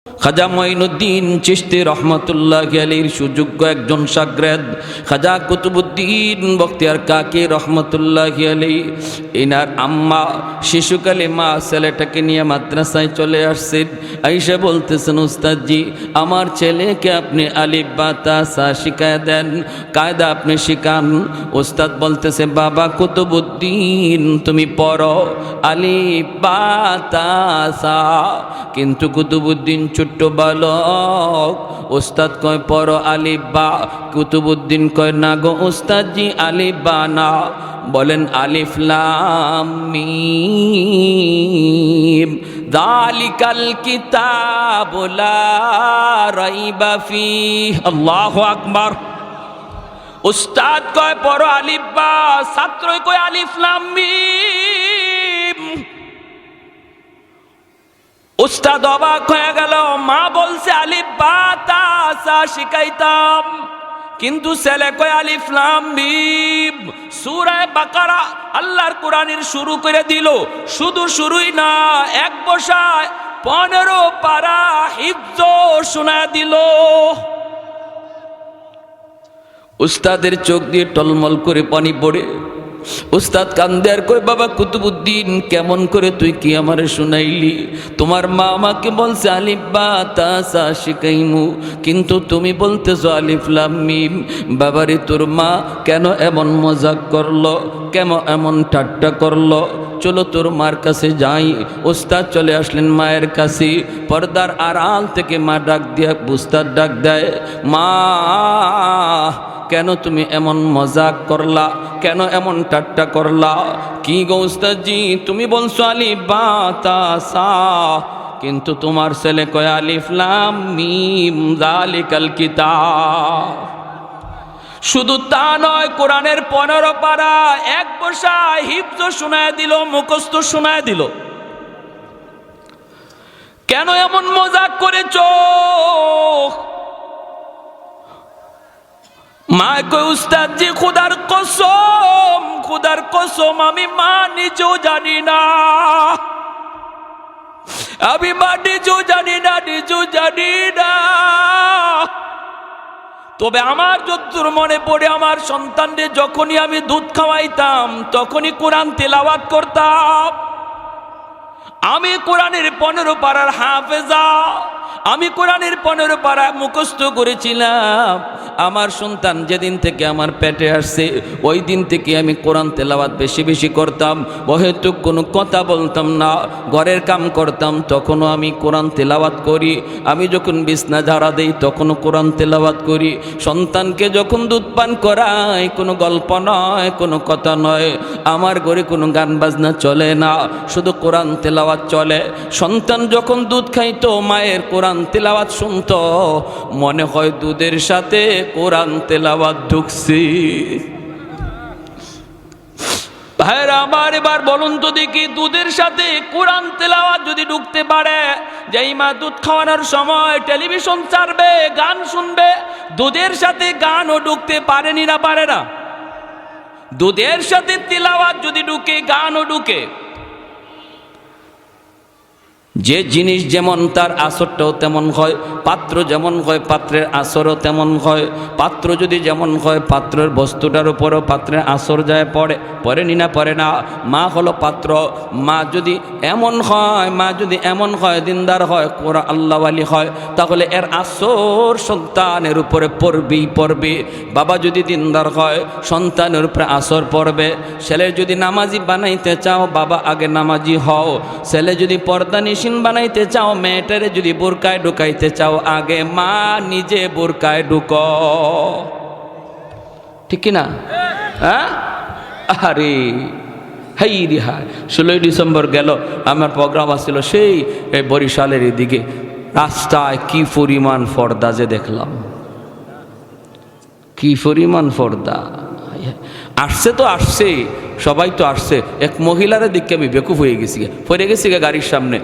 খাজা মঈনুদ্দিন চিশতি রহমতুল্লাহি আলাইহির সুযোগ্য একজন শাগরেদ খাজা কুতুবউদ্দিন বখতিয়ার কাকি রহমতুল্লাহি আলাইহি। ইনার আম্মা শিশুকালে মা ছেলেটাকে নিয়ে মাদ্রাসায় চলে আসছেন। আইসা বলতেছেন, উস্তাদজি আমার ছেলেকে আপনি আলিফ বা তা সা শিখায় দেন, কায়দা আপনি শিখান। উস্তাদ বলতেছে, বাবা কুতুবউদ্দিন তুমি পড়ো আলিফ বা তা সা। কিন্তু কুতুবউদ্দিন ছোট্ট বালক, উস্তাদ কয় পড়ো আলিফ বা। কুতুবউদ্দিন কয় না গো উস্তাদজি আলিফ বা না, বলেন আলিফ লাম মিম যালিকাল কিতাবু লা রাইবা ফীহ। আল্লাহু আকবার। উস্তাদ কয় পড়ো আলিফ বা, ছাত্রই কয় আলিফ লাম মিম। উস্তাদ অবাক হয়ে গেল, মা বলছে আলিফ বা তা সা শিখাইতাম, কিন্তু ছেলে কয় আলিফ লাম মিম। সূরা বাকারা আল্লাহর কোরআনের শুরু করে দিল। শুধু শুরুই না, এক বসায় 15 পারা হিফজ শোনা দিল। উস্তাদের চোখ দিয়ে টলমল করে পানি পড়ে। উস্তাদ কান্দে আর কই, বাবা কুতুবউদ্দিন কেমন করে তুই কি আমারে শুনাইলি? তোমার মা আমাকে বলছে আলিফ বা তা সা শিখাইমু, কিন্তু তুমি বলতেছো আলিফ লাম মিম। বাবারে তোর মা কেন এমন মজাক করলো, কেন এমন ঠাট্টা করলো? চলো তোর মার কাছে যাই। উস্তাদ চলে আসলেন মায়ের কাছে। পর্দার আড়াল থেকে মা ডাক দিয়া উস্তাদ ডাক দেয়, মা কেন তুমি এমন মজাক করলা, কেন এমন ঠাট্টা করলা? কি গো উস্তাদজি, তুমি বলছো আলিফ বা তা সা, কিন্তু তোমার ছেলে কয় আলিফ লাম মিম যালিকাল কিতাব। শুধু তা নয়, কোরআনের 15 পারা এক বসায় হিফজ শোনায় দিল, মুখস্থ শোনায় দিল। কেন এমন মজাক করেছো? মা কই, উস্তাদজি খুদার কসম, খুদার কসম আমি মা নিজেও জানি না, আমি মা নিজেও জানি না, নিজেও জানি না। তবে আমার যতদূর মনে পড়ে, আমার সন্তানদের যখনই আমি দুধ খাওয়াইতাম তখনই কোরআন তেলাওয়াত করতাম। আমি কোরআনের 15 পারার হাফেজা, আমি কোরআনের 15 পারা মুখস্থ করেছিলাম। আমার সন্তান যেদিন থেকে আমার পেটে আসছে ওই দিন থেকে আমি কোরআন তেলাওয়াত বেশি বেশি করতাম। হয়তো কোনো কথা বলতাম না, ঘরের কাম করতাম তখনও আমি কোরআন তেলাওয়াত করি। আমি যখন বিছনা ঝাড়া দেই তখনও কোরআন তেলাওয়াত করি। সন্তানকে যখন দুধ পান করাই, কোনো গল্প নয়, কোনো কথা নয়, আমার ঘরে কোনো গান বাজনা চলে না, শুধু কোরআন তেলাওয়াত চলে। সন্তান যখন দুধ খাইতো মায়ের কোরআন তেলাওয়াত শুনতো, মনে হয় দুধের সাথে কোরআন তেলাওয়াত ঢুকছি। ভাইরা আমার, এবার বলুন তো দেখি, দুধের সাথে কোরআন তেলাওয়াত যদি ঢুকতে পারে, যেই মা দুধ খাওয়ানোর সময় টেলিভিশন ছাড়বে, গান শুনবে, দুধের সাথে গানও ঢুকতে পারেনি না পারে না? দুধের সাথে তেলাওয়াত যদি ঢুকে, গানও ঢুকে। যে জিনিস যেমন তার আসরটাও তেমন হয়, পাত্র যেমন হয় পাত্রের আসরও তেমন হয়। পাত্র যদি যেমন হয়, পাত্রের বস্তুটার উপরও পাত্রের আসর যায়, পড়েনি না পড়ে না? মা হলো পাত্র। মা যদি এমন হয়, মা যদি এমন হয়, দিনদার হয়, কোরআন আল্লাহওয়ালি হয়, তাহলে এর আসর সন্তানের উপরে পড়বেই পড়বে। বাবা যদি দিনদার হয়, সন্তানের উপরে আসর পড়বে। ছেলে যদি নামাজি বানাইতে চাও, বাবা আগে নামাজি হও। ছেলে যদি পর্দা বানাইতে চাও, মেয়েটারে যদি বোরকায় ঢুকাইতে চাও, আগে মা নিজে বোরকায় ঢুক। ঠিক না? হ্যাঁ, আরে হাই রিহাই। 16 ডিসেম্বর গেল, আমার প্রোগ্রাম আসছিল সেই বরিশালের এদিকে। রাস্তায় কি পরিমাণ পর্দা যে দেখলাম, কি পরিমাণ পর্দা। আসছে তো আসছে, সবাই তো আসছে। এক মহিলার দিকে আমি বেকুফ হয়ে গেছি, পড়ে গেছি গাড়ির সামনে।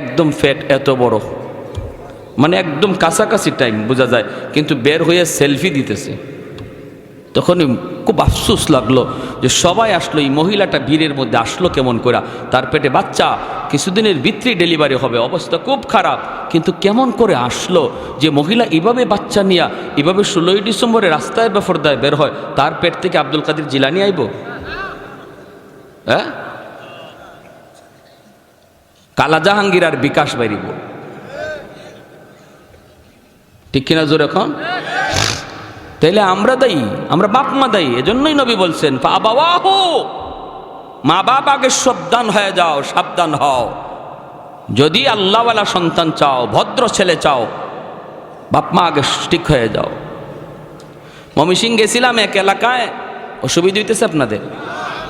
একদম ফ্যাট এত বড়, মানে একদম কাছাকাছি টাইম বোঝা যায়, কিন্তু বের হয়ে সেলফি দিতেছে। তখনই খুব আফসোস লাগলো যে সবাই আসলো, এই মহিলাটা ভিড়ের মধ্যে আসলো কেমন করে, তার পেটে বাচ্চা, কিছুদিনের ভিতরেই ডেলিভারি হবে, অবস্থা খুব খারাপ, কিন্তু কেমন করে আসলো যে মহিলা এভাবে বাচ্চা নিয়ে এভাবে 16ই ডিসেম্বরে রাস্তায় বেফরদায় বের হয়, তার পেট থেকে আব্দুল কাদের জিলানী আইব? হ্যাঁ, কালা জাহাঙ্গীর আর বিকাশ বাইরিব, ঠিক কিনা জোর এখন? তাইলে আমরা দায়ী, আমরা বাপ মা দায়ী। এজন্যই নবী বলছেন ফাবাওয়াহু, মা বাপ আগে সাবধান হয়ে যাও, সাবধান হও। যদি আল্লাহওয়ালা সন্তান চাও, ভদ্র ছেলে চাও, বাপ মা আগে ঠিক হয়ে যাও। ময়মনসিংহ গেছিলাম এক এলাকায়, অসুবিধা হইতেছে আপনাদের?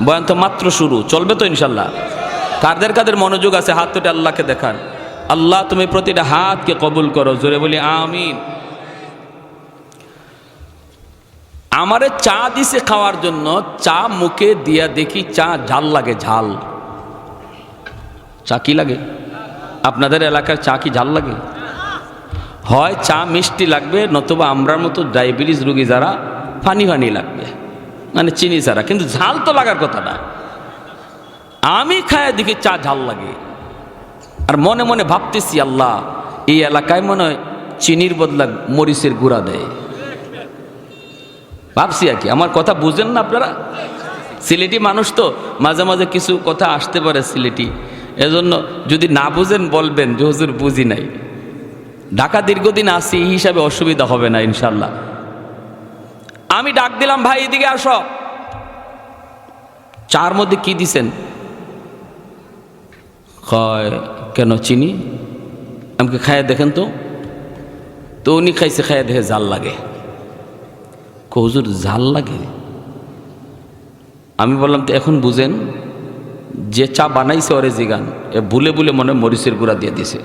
বয়ান তো মাত্র শুরু, চলবে তো ইনশাল্লাহ? কাদের কাদের মনোযোগ আছে হাত তোটে আল্লাহকে দেখান। আল্লাহ তুমি প্রতিটা হাতকে কবুল করো, জোরে বলি আমিন। আমারে চা দিছে খাওয়ার জন্য, চা মুখে দিয়া দেখি চা ঝাল লাগে, ঝাল। চা কি লাগে? আপনাদের এলাকার চা কি ঝাল লাগে? হয় চা মিষ্টি লাগবে, নতুবা আমরার মতো ডায়াবেটিস রোগী যারা ফানি ফানি লাগবে, মানে চিনি ছাড়া, কিন্তু ঝাল তো লাগার কথা না। আমি খায় দেখি চা ঝাল লাগে, আর মনে মনে ভাবতেছি আল্লাহ এই এলাকায় মনে হয় চিনির বদলা মরিচের গুঁড়া দেয়। ভাবছি আর কি, আমার কথা বুঝেন না আপনারা? সিলেটি মানুষ তো মাঝে মাঝে কিছু কথা আসতে পারে সিলেটি, এজন্য যদি না বুঝেন বলবেন যে হুজুর বুঝি নাই। ঢাকা দীর্ঘদিন আসি, এই হিসাবে অসুবিধা হবে না ইনশাল্লাহ। আমি ডাক দিলাম, ভাই এদিকে আসো, চার মধ্যে কি দিছেন? কয় কেন চিনি? আমাকে খাইয়ে দেখেন তো। তো উনি খাইছে, খাইয়ে দেখে জাল লাগে। হুজুর জাল লাগে? আমি বললাম তো এখন বুঝেন, যে চা বানাইছে ওরে জিগান, এ ভুলে ভুলে মনে মরিচের গুঁড়া দিয়ে দিছে।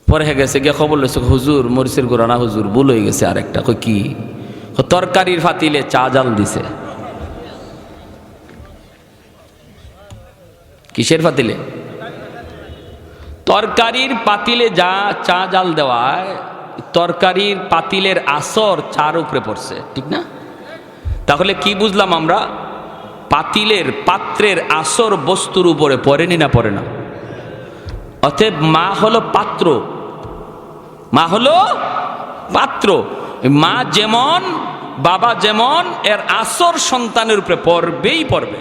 পরে হয়ে গেছে গিয়ে খবর লইছে, হুজুর মরিচের গুঁড়া না হুজুর, ভুল হয়ে গেছে আরেকটা। কই কি? তরকারির ফাতিলে চা জাল দিছে। কিসের পাতিলে? তরকারির পাতিলে যা চা জাল দেওয়ায়, তরকারির পাতিলের আসর চার উপরে পড়ছে, ঠিক না? তাহলে কি বুঝলাম আমরা? পাতিলের পাত্রের আসর বস্তুর উপরে পড়েনি না পড়ে না? অতএব মা হলো পাত্র, মা হলো পাত্র। মা যেমন বাবা যেমন, এর আসর সন্তানের উপরে পড়বেই পড়বে,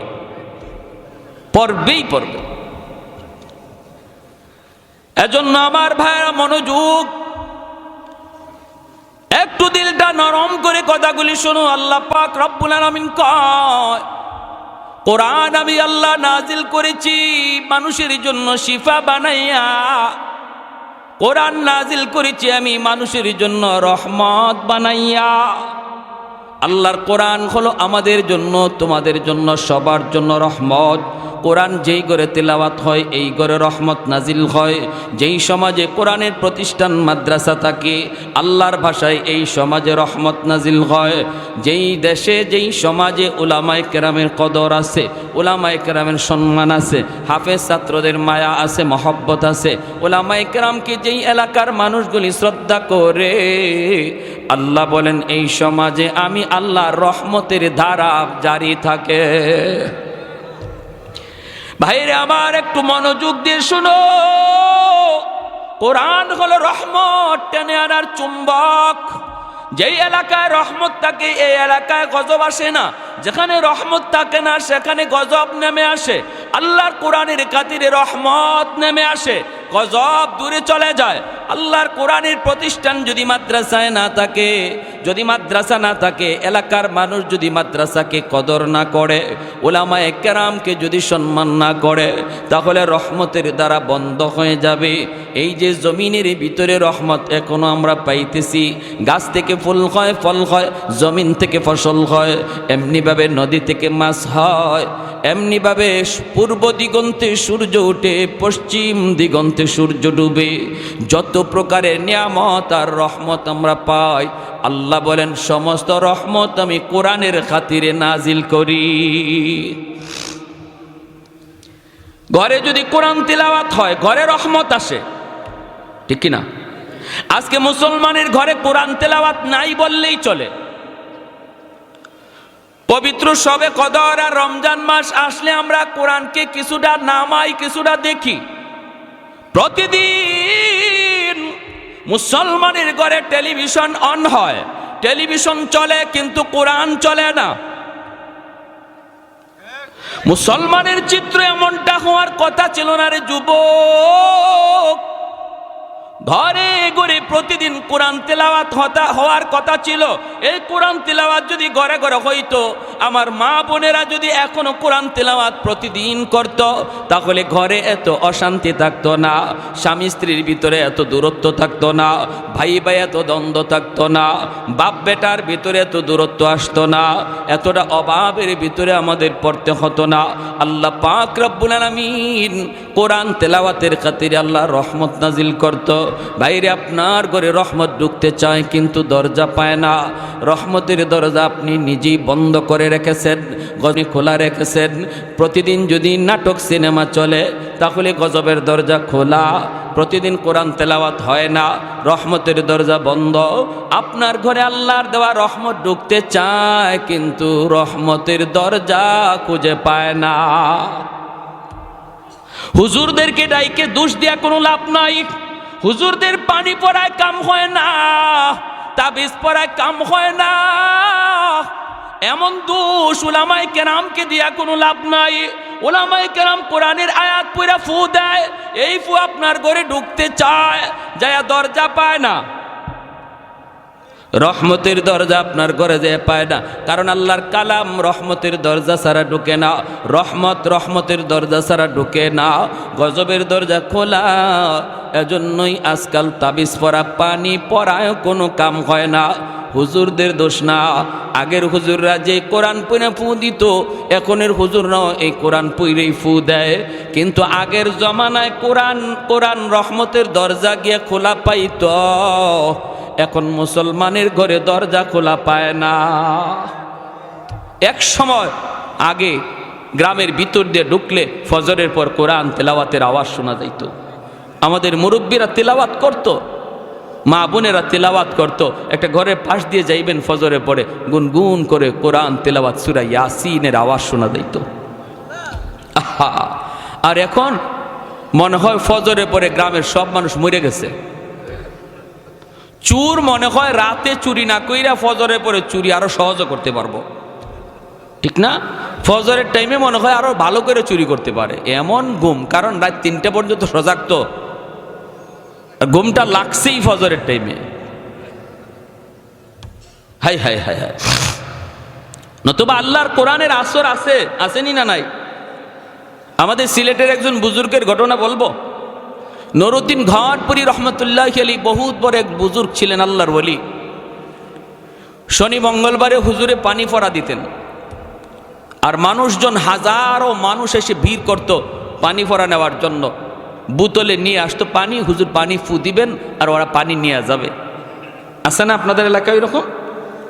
পড়বেই পড়বে। এজন্য আমার ভাইরা মনোযোগ, একটু দিলটা নরম করে কথাগুলি শোনো। আল্লাহ পাক রব্বুল আলামিন কয়, কোরআন আমি আল্লাহ নাজিল করেছি মানুষের জন্য শিফা বানাইয়া। কোরআন নাজিল করেছি আমি মানুষের জন্য রহমত বানাইয়া। আল্লাহর কোরআন হলো আমাদের জন্য, তোমাদের জন্য, সবার জন্য রহমত। কোরআন যেই ঘরে তেলাওয়াত হয় এই ঘরে রহমত নাজিল হয়। যেই সমাজে কোরআনের প্রতিষ্ঠান মাদ্রাসা থাকে, আল্লাহর ভাষায় এই সমাজে রহমত নাজিল হয়। যেই দেশে যেই সমাজে উলামায়ে কেরামের কদর আছে, উলামায়ে কেরামের সম্মান আছে, হাফেজ ছাত্রদের মায়া আছে, মহব্বত আছে, উলামায়ে কেরামকে যেই এলাকার মানুষগুলি শ্রদ্ধা করে, আল্লাহ বলেন এই সমাজে আমি আল্লাহর রহমতের ধারা জারি থাকে। ভাইরে আমার একটু মনোযোগ দিয়ে শুনো, কোরআন হলো রহমত টেনে আনার চুম্বক। যেই এলাকায় রহমত থাকে এই এলাকায় গজব আসে না, যেখানে রহমত থাকে না সেখানে গজব নেমে আসে। আল্লাহর কোরআনের খাতিরে রহমত নেমে আসে, গজব দূরে চলে যায়। আল্লাহর কোরআনের প্রতিষ্ঠান যদি মাদ্রাসায় না থাকে, যদি মাদ্রাসা না থাকে, এলাকার মানুষ যদি মাদ্রাসাকে কদর না করে, উলামায়ে কেরামকে যদি সম্মান না করে, তাহলে রহমতের দ্বারা বন্ধ হয়ে যাবে। এই যে জমিনের ভিতরে রহমত এখনো আমরা পাইতেছি, গাছ থেকে ফুল হয়, ফল হয়, জমিন থেকে ফসল হয়, এমনিভাবে নদী থেকে মাছ হয়, এমনিভাবে পূর্ব দিগন্তে সূর্য উঠে, পশ্চিম দিগন্তে সূর্য ডুবে। যত প্রকারের নিয়ামত আর রহমত আমরা পাই, আল্লাহ বলেন সমস্ত রহমত আমি কোরআনের খাতিরে নাজিল করি। ঘরে যদি কোরআন তিলাওয়াত হয় ঘরে রহমত আসে, ঠিক কিনা? আজকে মুসলমানের ঘরে কোরআন তেলাওয়াত নাই বললেই চলে। পবিত্র শবে কদর আর রমজান মাস আসলে আমরা কোরআনকে কিছুটা নামাই, কিছুটা দেখি। প্রতিদিন মুসলমানের ঘরে টেলিভিশন অন হয়, টেলিভিশন চলে কিন্তু কোরআন চলে না। মুসলমানের চিত্র এমনটা হওয়ার কথা ছিল না রে যুবক। ঘরে ঘরে প্রতিদিন কোরআন তেলাওয়াত হওয়ার কথা ছিল। এই কোরআন তেলাওয়াত যদি ঘরে ঘরে হইতো, আমার মা বোনেরা যদি এখনো কোরআন তেলাওয়াত প্রতিদিন করত, তাহলে ঘরে এত অশান্তি থাকতো না, স্বামী স্ত্রীর ভিতরে এত দূরত্ব থাকতো না, ভাই ভাই এত দ্বন্দ্ব থাকতো না, বাপ বেটার ভিতরে এত দূরত্ব আসতো না, এতটা অভাবের ভিতরে আমাদের পড়তে হতো না। আল্লাহ পাক রব্বুল আলামিন কোরআন তেলাওয়াতের খাতিরে আল্লাহ রহমত নাজিল করত। বাইরে আপনার ঘরে রহমত ঢুকতে চায় কিন্তু দরজা পায় না। রহমতের দরজা আপনি নিজেই বন্ধ করে রেখেছেন, গজবে খোলা রেখেছেন। প্রতিদিন যদি নাটক সিনেমা চলে তাহলে গজবের দরজা খোলা। প্রতিদিন কোরআন তেলাওয়াত হয় না, রহমতের দরজা বন্ধ। আপনার ঘরে আল্লাহর দেওয়া রহমত ঢুকতে চায় কিন্তু রহমতের দরজা খুঁজে পায় না। হুজুরদেরকে ডাইকে দোষ দেয়া কোনো লাভ নাই। হুজুরদের পানি পড়ায় কাম হয় না, তাবিজ পড়ায় কাম হয় না। এমন দোষ উলামায়ে কেরামকে দিয়া কোনো লাভ নাই। উলামায়ে কেরাম কোরআনের আয়াত পড়া ফু দেয়, এই ফু আপনার ঘরে ঢুকতে চায়, যায় দরজা পায় না। রহমতের দরজা আপনার ঘরে যে পায় না, কারণ আল্লাহর কালাম রহমতের দরজা ছাড়া ঢুকে না। রহমতের দরজা ছাড়া ঢুকে না, গজবের দরজা খোলা। এজন্যই আজকাল তাবিজ পড়া, পানি পড়ায় কোনো কাম হয় না। হুজুরদের দোষ না। আগের হুজুররা যে কোরআন পড়ে ফু দিত, এখনের হুজুররাও এই কোরআন পড়েই ফু দেয়। কিন্তু আগের জমানায় কোরআন রহমতের দরজা গিয়ে খোলা পাইত, এখন মুসলমানের ঘরে দরজা খোলা পায় না। এক সময় আগে গ্রামের ভিতর দিয়ে ঢুকলে ফজরের পর কোরআন তেলাওয়াতের আওয়াজ শোনা যাইত। আমাদের মুরব্বীরা তেলাওয়াত করত, মা বোনেরা তেলাওয়াত করত। একটা ঘরের পাশ দিয়ে যাইবেন ফজরে পরে গুনগুন করে কোরআন তেলাওয়াত সূরা ইয়াসিনের আওয়াজ শোনা যাইত। আহা! আর এখন মনে হয় ফজরে পরে গ্রামের সব মানুষ মরে গেছে। চুর মনে হয় রাতে চুরি না কইরা ফজরের পরে চুরি আরো সহজে করতে পারবো, ঠিক না? ফজরের টাইমে মনে হয় আরো ভালো করে চুরি করতে পারে, এমন ঘুম। কারণ রাত 3টা পর্যন্ত সজাগ, তো ঘুমটা লাগছেই ফজরের টাইমে। High high high high! নতুবা আল্লাহর কোরআনের আসর আসেনি না নাই? আমাদের সিলেটের একজন বুজুর্গের ঘটনা বলবো। নুরউদ্দিন ঘাটপুরি রহমতুল্লাহি আলাইহি বহুত বড় এক বুজুর্গ ছিলেন, আল্লাহর ওলি। শনি মঙ্গলবারে হুজুরে পানি পড়া দিতেন, আর মানুষজন হাজারো মানুষ এসে ভিড় করত পানি পড়া নেওয়ার জন্য। বোতলে নিয়ে আসতো পানি, হুজুর পানি ফু দিবেন আর ওরা পানি নিয়ে যাবে। আছে না আপনাদের এলাকায় এরকম?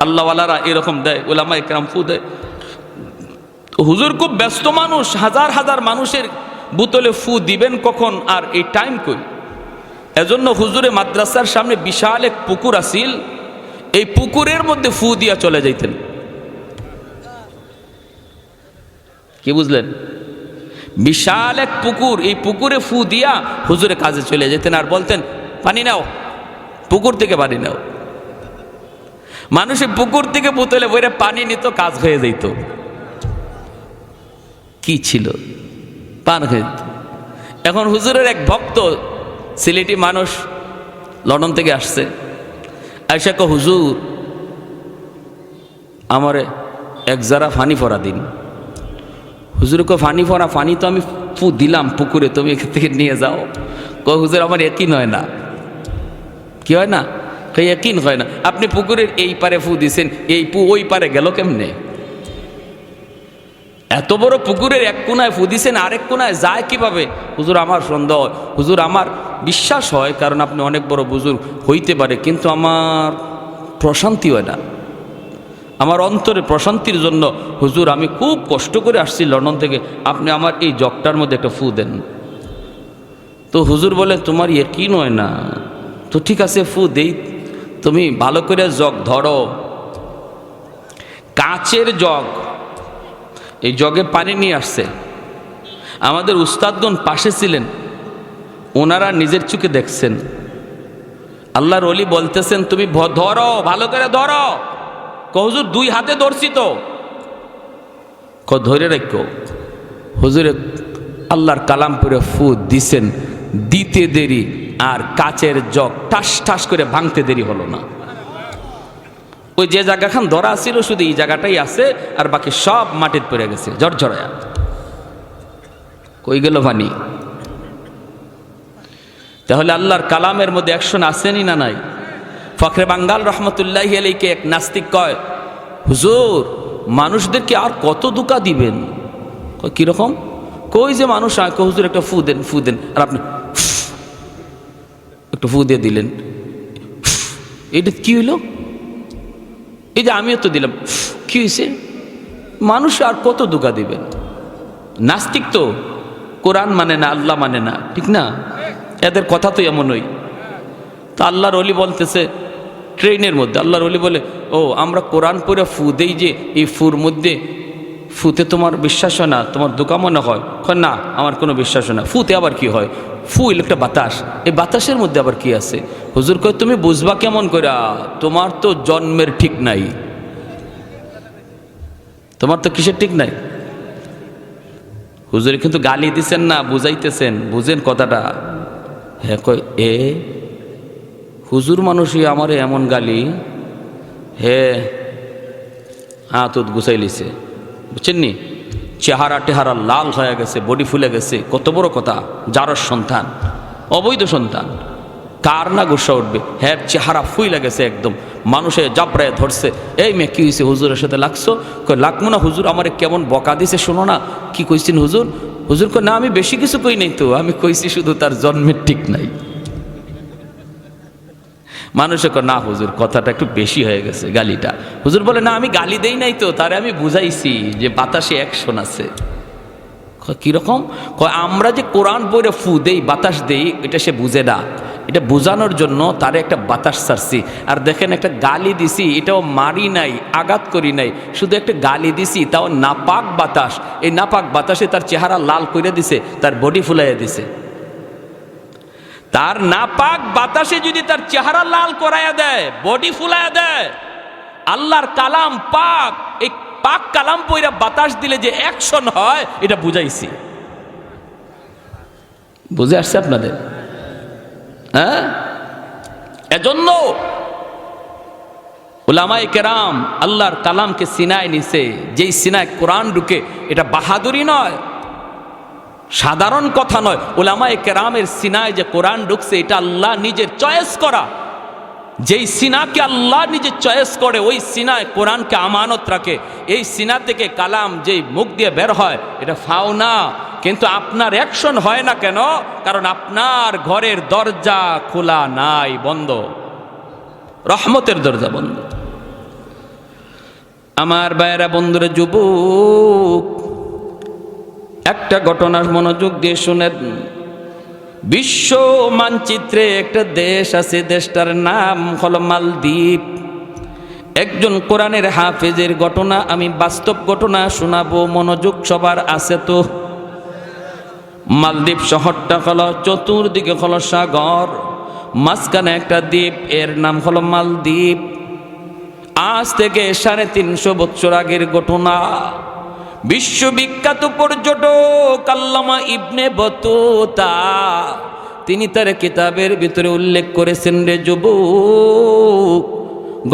আল্লাহওয়ালারা এরকম দেয়, উলামায়ে কেরাম ফু দেয়। হুজুর খুব ব্যস্ত মানুষ, হাজার হাজার মানুষের বোতলে ফু দিবেন কখন, আর এই টাইম কই? এজন্য হুজুরে মাদ্রাসার সামনে বিশাল এক পুকুর আছিল, এই পুকুরের মধ্যে ফু দিয়া চলে যাইতেন। কি বুঝলেন? বিশাল এক পুকুর, এই পুকুরে ফু দিয়া হুজুরে কাজে চলে যেতেন আর বলতেন পানি নাও, পুকুর থেকে পানি নাও। মানুষের পুকুর থেকে বোতলে বইরে পানি নিত, কাজ হয়ে যেত। কি ছিল? পান হয়ে যেত। এখন হুজুরের এক ভক্ত, সিলেটি মানুষ, লন্ডন থেকে আসছে, আইসা কো হুজুর আমারে এক জারা ফানি ফরা দিন। হুজুর কো ফানি ফরা? ফানি তো আমি ফু দিলাম পুকুরে, তুমি এখান থেকে নিয়ে যাও। কো হুজুর আমার একই হয় না। কি হয় না? কই একই হয় না। আপনি পুকুরের এই পারে ফু দিছেন, এই পু ওই পারে গেল কেমনে? এত বড় পুকুরের এক কোনায় ফু দিছেন, আরেক কোনায় যায় কিভাবে? হুজুর আমার সন্দেহ। হুজুর আমার বিশ্বাস হয়, কারণ আপনি অনেক বড় বুজুর্গ হইতে পারে, কিন্তু আমার প্রশান্তি হয় না, আমার অন্তরে প্রশান্তির জন্য হুজুর আমি খুব কষ্ট করে আসছি লন্ডন থেকে, আপনি আমার এই জগটার মধ্যে একটা ফু দেন। তো হুজুর বলে তোমার কি নয় না? তো ঠিক আছে ফু দেই। তুমি ভালো করে জগ ধরো, কাচের জগ, এই জগে পানি নিয়ে আসছে। আমাদের উস্তাদগণ পাশে ছিলেন, ওনারা নিজের চোখে দেখছেন। আল্লাহর ওলি বলতেছেন তুমি ধরো, ভালো করে ধরো। হুজুর 2 হাতে ধরছি তো। ধরে রাখো। হুজুরে আল্লাহর কালাম পড়ে ফু দিছেন, দিতে দেরি আর কাচের জগ ঠাস ঠাস করে ভাঙতে দেরি হলো না। ওই যে জায়গাখান ধরা ছিল শুধু এই জায়গাটাই আছে, আর বাকি সব মাটির পড়ে গেছে ঝরঝরায়া। কই গেল পানি? তাহলে আল্লাহর কালামের মধ্যে অ্যাকশন আসেনি না নাই? ফখরে বাঙ্গাল রহমতুল্লাহি আলাইহি এক নাস্তিক কয়, হুজুর মানুষদেরকে আর কত ধোঁকা দিবেন? কিরকম? কই যে মানুষ আয়, হুজুর একটা ফু দেন, ফু দেন, আর আপনি একটা ফু দিয়ে দিলেন। এটা কি হইল? এই যে আমিও তো দিলাম, কি হয়েছে? মানুষ আর কত ধোঁকা দিবেন? নাস্তিক তো, কোরআন মানে না, আল্লাহ মানে না, ঠিক না? এদের কথা তো এমনই। তা আল্লাহর ওলি বলতেছে ট্রেনের মধ্যে, আল্লাহর ওলি বলে, ও আমরা কোরআন পড়ে ফু দেই যে এই ফুর মধ্যে, ফুতে তোমার বিশ্বাস হয় না, তোমার ধোঁকা মনে হয়? না, আমার কোনো বিশ্বাস হয় না। ফুতে আবার কি হয়? ফু হইল একটা বাতাস, এই বাতাসের মধ্যে আবার কি আছে? হুজুর কয় তুমি বুঝবা কেমন করে? তোমার তো জন্মের ঠিক নাই, তোমার তো কিসের ঠিক নাই? হুজুরে কিন্তু গালি দিচ্ছেন না, বুঝাইতেছেন, বুঝেন কথাটা। হ্যাঁ কয় এ হুজুর মানুষই আমারে এমন গালি? হে হাত গুছাই লিছে, বুঝছেন নি? চেহারা টেহারা লাল হয়ে গেছে, বডি ফুলে গেছে। কত বড় কথা! যারর সন্তান, অবৈধ সন্তান, কার না গুসা উঠবে? হ্যাঁ চেহারা ফুইলা গেছে একদম, মানুষে জাপড়ায় ধরছে। এই মেয়ে কি হয়েছে? হুজুরের সাথে লাগছো? কই লাগবো না হুজুর, আমারে কেমন বকা দিছে শোনো না। কি কইছেন হুজুর? হুজুর কই না আমি বেশি কিছু কই নাই তো, আমি কইছি শুধু তার জন্মের ঠিক নাই। মানুষে কয় না হুজুর কথাটা একটু বেশি হয়ে গেছে গালিটা। হুজুর বলে না আমি গালি দেই নাই তো, তারে আমি বুঝাইছি যে বাতাসে অ্যাকশন আছে। কিরকম? কয় আমরা যে কোরআন পড়ে ফু দেই, বাতাস দেই, এটা সে বুঝে না। এটা বোঝানোর জন্য তারে একটা বাতাস ছাড়ছি। আর দেখেন একটা গালি দিছি, এটাও মারি নাই, আঘাত করি নাই, শুধু একটা গালি দিছি, তাও নাপাক বাতাস। এই নাপাক বাতাসে তার চেহারা লাল করে দিছে, তার বডি ফুলাইয়া দিছে। তার নাপাক বাতাসে যদি তার চেহারা লাল করাইয়া দেয়, বডি ফুলাইয়া দেয়, আল্লাহর কালাম পাক, এই পাক কালাম পইরা বাতাস দিলে যে অ্যাকশন হয়, এটা বুঝাইছি। বুঝে আসছে আপনাদের? হ্যাঁ, এজন্য উলামায়ে কেরাম আল্লাহর কালামকে সিনায় নিছে। যেই সিনায় কোরআন ঢুকে, এটা বাহাদুরি নয়, সাধারণ কথা নয়। উলামায়ে কেরামের সিনায় যে কোরআন ঢুকছে, এটা আল্লাহ নিজের চয়েস করা। যেই সিনাকে আল্লাহ নিজে চয়েস করে, ওই সিনায় কোরআনকে আমানত রাখে। এই সিনা থেকে কালাম যেই মুখ দিয়ে বের হয়, এটা ফাও না। কিন্তু আপনার অ্যাকশন হয় না কেন? কারণ আপনার ঘরের দরজা খোলা নাই, বন্ধ, রহমতের দরজা বন্ধ। আমার ভাইয়েরা, বন্ধুরা, যুবক, একটা ঘটনা মনোযোগ দিয়ে শুনেন। বিশ্ব মানচিত্রে একটা দেশ আছে, দেশটার নাম হলো মালদ্বীপ। একজন কোরআনের হাফেজের ঘটনা, আমি বাস্তব ঘটনা শোনাবো, মনোযোগ সবার আছে তো? মালদ্বীপ শহরটা হলো, চতুর্দিকে হলো সাগর, মাঝখানে একটা দ্বীপ, এর নাম হলো মালদ্বীপ। আজ থেকে 350 বছর আগের ঘটনা। বিশ্ববিখ্যাত পর্যটক আল্লামা ইবনে বতুতা, তিনি তার কিতাবের ভিতরে উল্লেখ করেছেন, রে যুবক,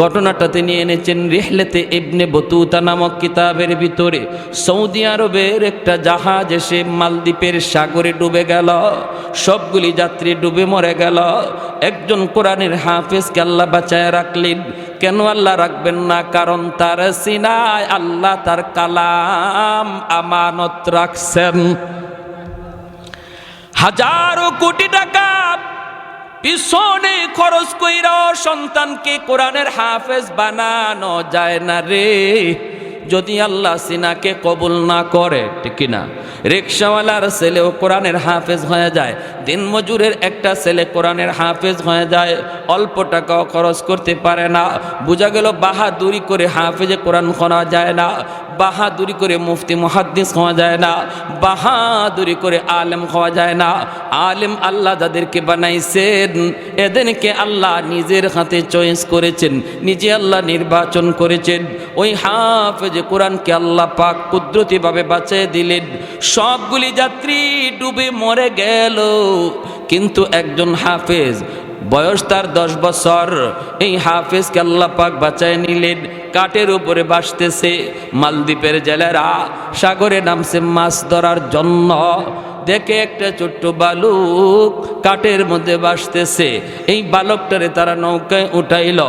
ঘটনাটা তিনি এনেছেন রিহলাতে ইবনে বতুতা নামক কিতাবের ভিতরে। সৌদি আরবের একটা জাহাজ এসে মালদ্বীপের সাগরে ডুবে গেল, সবগুলি যাত্রী ডুবে মরে গেল। একজন কোরআনের হাফেজকে আল্লাহ বাঁচায় রাখলেন। কেন আল্লাহ রাখবেন না? কারণ তার সিনায় আল্লাহ তার কালাম আমানত রাখছেন। হাজারো কোটি টাকা পিছনে খরচ কইরা সন্তানকে কোরআনের হাফেজ বানানো যায় না রে, যদি আল্লাহ সিনাকে কবুল না করে, ঠিক না? রিকশাওয়ালার ছেলেও কোরআনের হাফেজ হয়ে যায়, দিনমজুরের একটা ছেলে কোরআনের হাফেজ হয়ে যায়, অল্প টাকাও খরচ করতে পারে না। বোঝা গেল বাহাদুরি করে হাফেজে কোরআন করা যায় না, বাহাদুরি করে মুফতি মুহাদ্দিস হওয়া যায় না, বাহাদুরি করে আলেম হওয়া যায় না। আলেম আল্লাহ যাদেরকে বানাইছেন এদেরকে আল্লাহ নিজের হাতে চয়েস করেছেন, নিজে আল্লাহ নির্বাচন করেছেন। ওই হাফেজে কোরআনকে আল্লাহ পাক কুদরতিভাবে বাঁচিয়ে দিলেন। সবগুলি যাত্রী ডুবে মরে গেল, কিন্তু একজন হাফেজ, বয়স তার 10 বছর, এই হাফেজকে আল্লাহ পাক বাঁচায় নিলেন। কাঠের উপরে ভাসতেছে, মালদ্বীপের জেলেরা সাগরে নামছে মাছ ধরার জন্য। দেখে একটা ছোট্ট বালক কাঠের মধ্যে ভাসতেছে, এই বালকটারে তারা নৌকায় উঠাইল,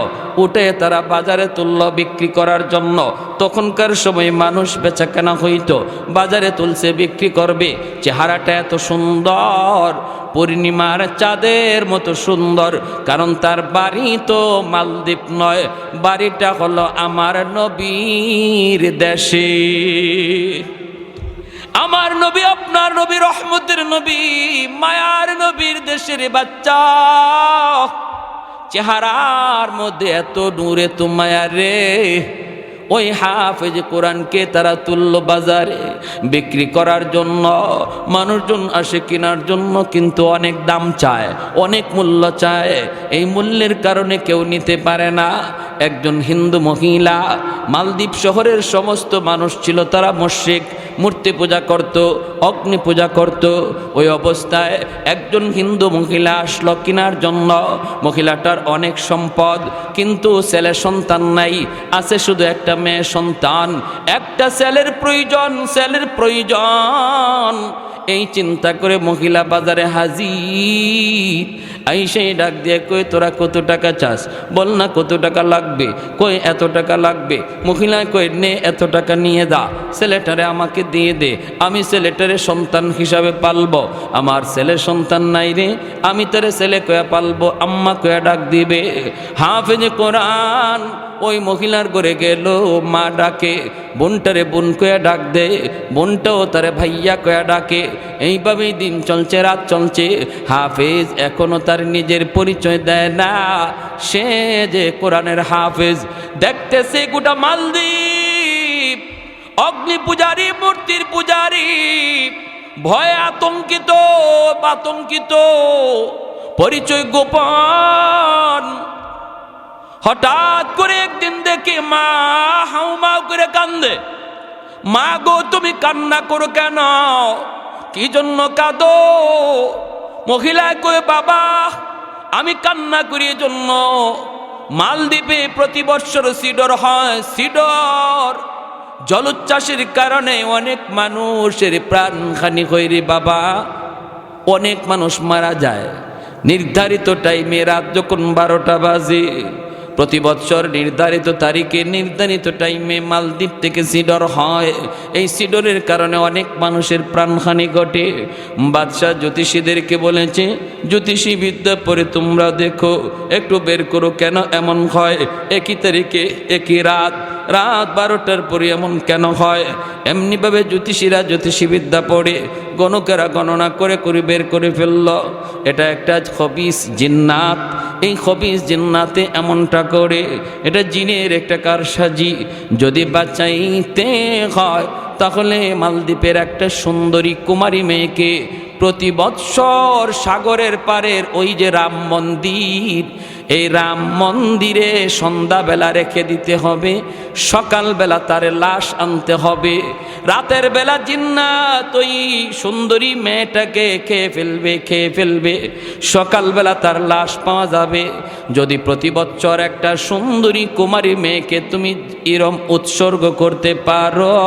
উঠে তারা বাজারে তুলল বিক্রি করার জন্য। তখনকার সময় মানুষ বেচাকেনা হইতো, বাজারে তুলছে বিক্রি করবে। চেহারাটা এত সুন্দর, পূর্ণিমার চাঁদের মতো সুন্দর, কারণ তার বাড়ি তো মালদ্বীপ নয়, বাড়িটা হলো আমার নবীর দেশে। আমার নবী, আপনার নবী, রহমতের নবী, মায়ার নবীর দেশের বাচ্চা। চেহারার মধ্যে এত নূর, এত মায়া রে। ওই হাফেজ কোরআনকে তারা তুলল বাজারে বিক্রি করার জন্য। মানুষজন আসে কেনার জন্য, কিন্তু অনেক দাম চায়, অনেক মূল্য চায়। এই মূল্যের কারণে কেউ নিতে পারে না। একজন হিন্দু মহিলা, মালদ্বীপ শহরের সমস্ত মানুষ ছিল তারা মুশরিক, মূর্তি পূজা করত, অগ্নি পূজা করত। ওই অবস্থায় একজন হিন্দু মহিলা আসলো কেনার জন্য। মহিলাটার অনেক সম্পদ, কিন্তু ছেলে সন্তান নাই, আছে শুধু একটা মেয়ে সন্তান। একটা ছেলের প্রয়োজন, ছেলের প্রয়োজন। এই চিন্তা করে মহিলা বাজারে হাজির। আইসেই ডাক দিয়ে কই, তোরা কত টাকা চাস? বল না কত টাকা লাগবে। কই এত টাকা লাগবে। মহিলা কই, নে এত টাকা নিয়ে দা, ছেলেটারে আমাকে দিয়ে দে, আমি ছেলেটারে সন্তান হিসাবে পালবো। আমার ছেলে সন্তান নাই রে, আমি তারে ছেলে কয়া পালবো। আম্মা কয়া ডাক দিবে। হাফেজে কোরআন ওই মহিলার ঘরে গেল, মা ডাকে, বোনটারে বোন কয়া ডাক দে, বোনটাও তারে ভাইয়া কয়া ডাকে। এইভাবেই দিন চলছে, রাত চলছে। হাফেজ এখনো তার নিজের পরিচয় দেয় না, সে যে কোরআনের হাফেজ। দেখতেছে গোটা মালদ্বীপ অগ্নি পূজারী, মূর্তির পূজারী, ভয়ে আতঙ্কিত, আতঙ্কিত, পরিচয় গোপন। হঠাৎ করে একদিন দেখে মা হাউমাউ করে কান্দে। মা গো, তুমি কান্না করো কেন? কি জন্য কাঁদো? মহিলা কয়ে, বাবা আমি কান্না করি জন্য, মালদ্বীপে প্রতি বৎসর সিডর হয়। সিডর জলোচ্ছ্বাসের কারণে অনেক মানুষের প্রাণহানি হয় রে বাবা, অনেক মানুষ মারা যায়। নির্ধারিত টাইমে, রাত যখন 12টা বাজে, প্রতি বৎসর নির্ধারিত তারিখে, নির্ধারিত টাইমে মালদ্বীপ থেকে সিডর হয়। এই সিডরের কারণে অনেক মানুষের প্রাণহানি ঘটে। বাদশাহ জ্যোতিষীদেরকে বলেছে, জ্যোতিষী বিদ্যা পরে তোমরা দেখো, একটু বের করো কেন এমন হয়। একই তারিখে একই রাত, রাত 12টার পরে এমন কেন হয়? এমনিভাবে জ্যোতিষীরা জ্যোতিষী বিদ্যা পড়ে, গণকেরা গণনা করে করে বের করে ফেলল। এটা একটা খবিস জিন্নাত। এই খবিস জিন্নাতে এমনটা করে, এটা জিনের একটা কারসাজি। যদি বাঁচাইতে হয় তাহলে মালদ্বীপের একটা সুন্দরী কুমারী মেয়েকে প্রতি বৎসর সাগরের পারের ওই যে রাম মন্দির, এই রাম মন্দিরে সন্ধ্যাবেলা রেখে দিতে হবে, সকালবেলা তার লাশ আনতে হবে। রাতের বেলা জিন্নাত ওই সুন্দরী মেয়েটাকে খেয়ে ফেলবে, খেয়ে ফেলবে। সকালবেলা তার লাশ পাওয়া যাবে। যদি প্রতি বৎসর একটা সুন্দরী কুমারী মেয়েকে তুমি এরম উৎসর্গ করতে পারো,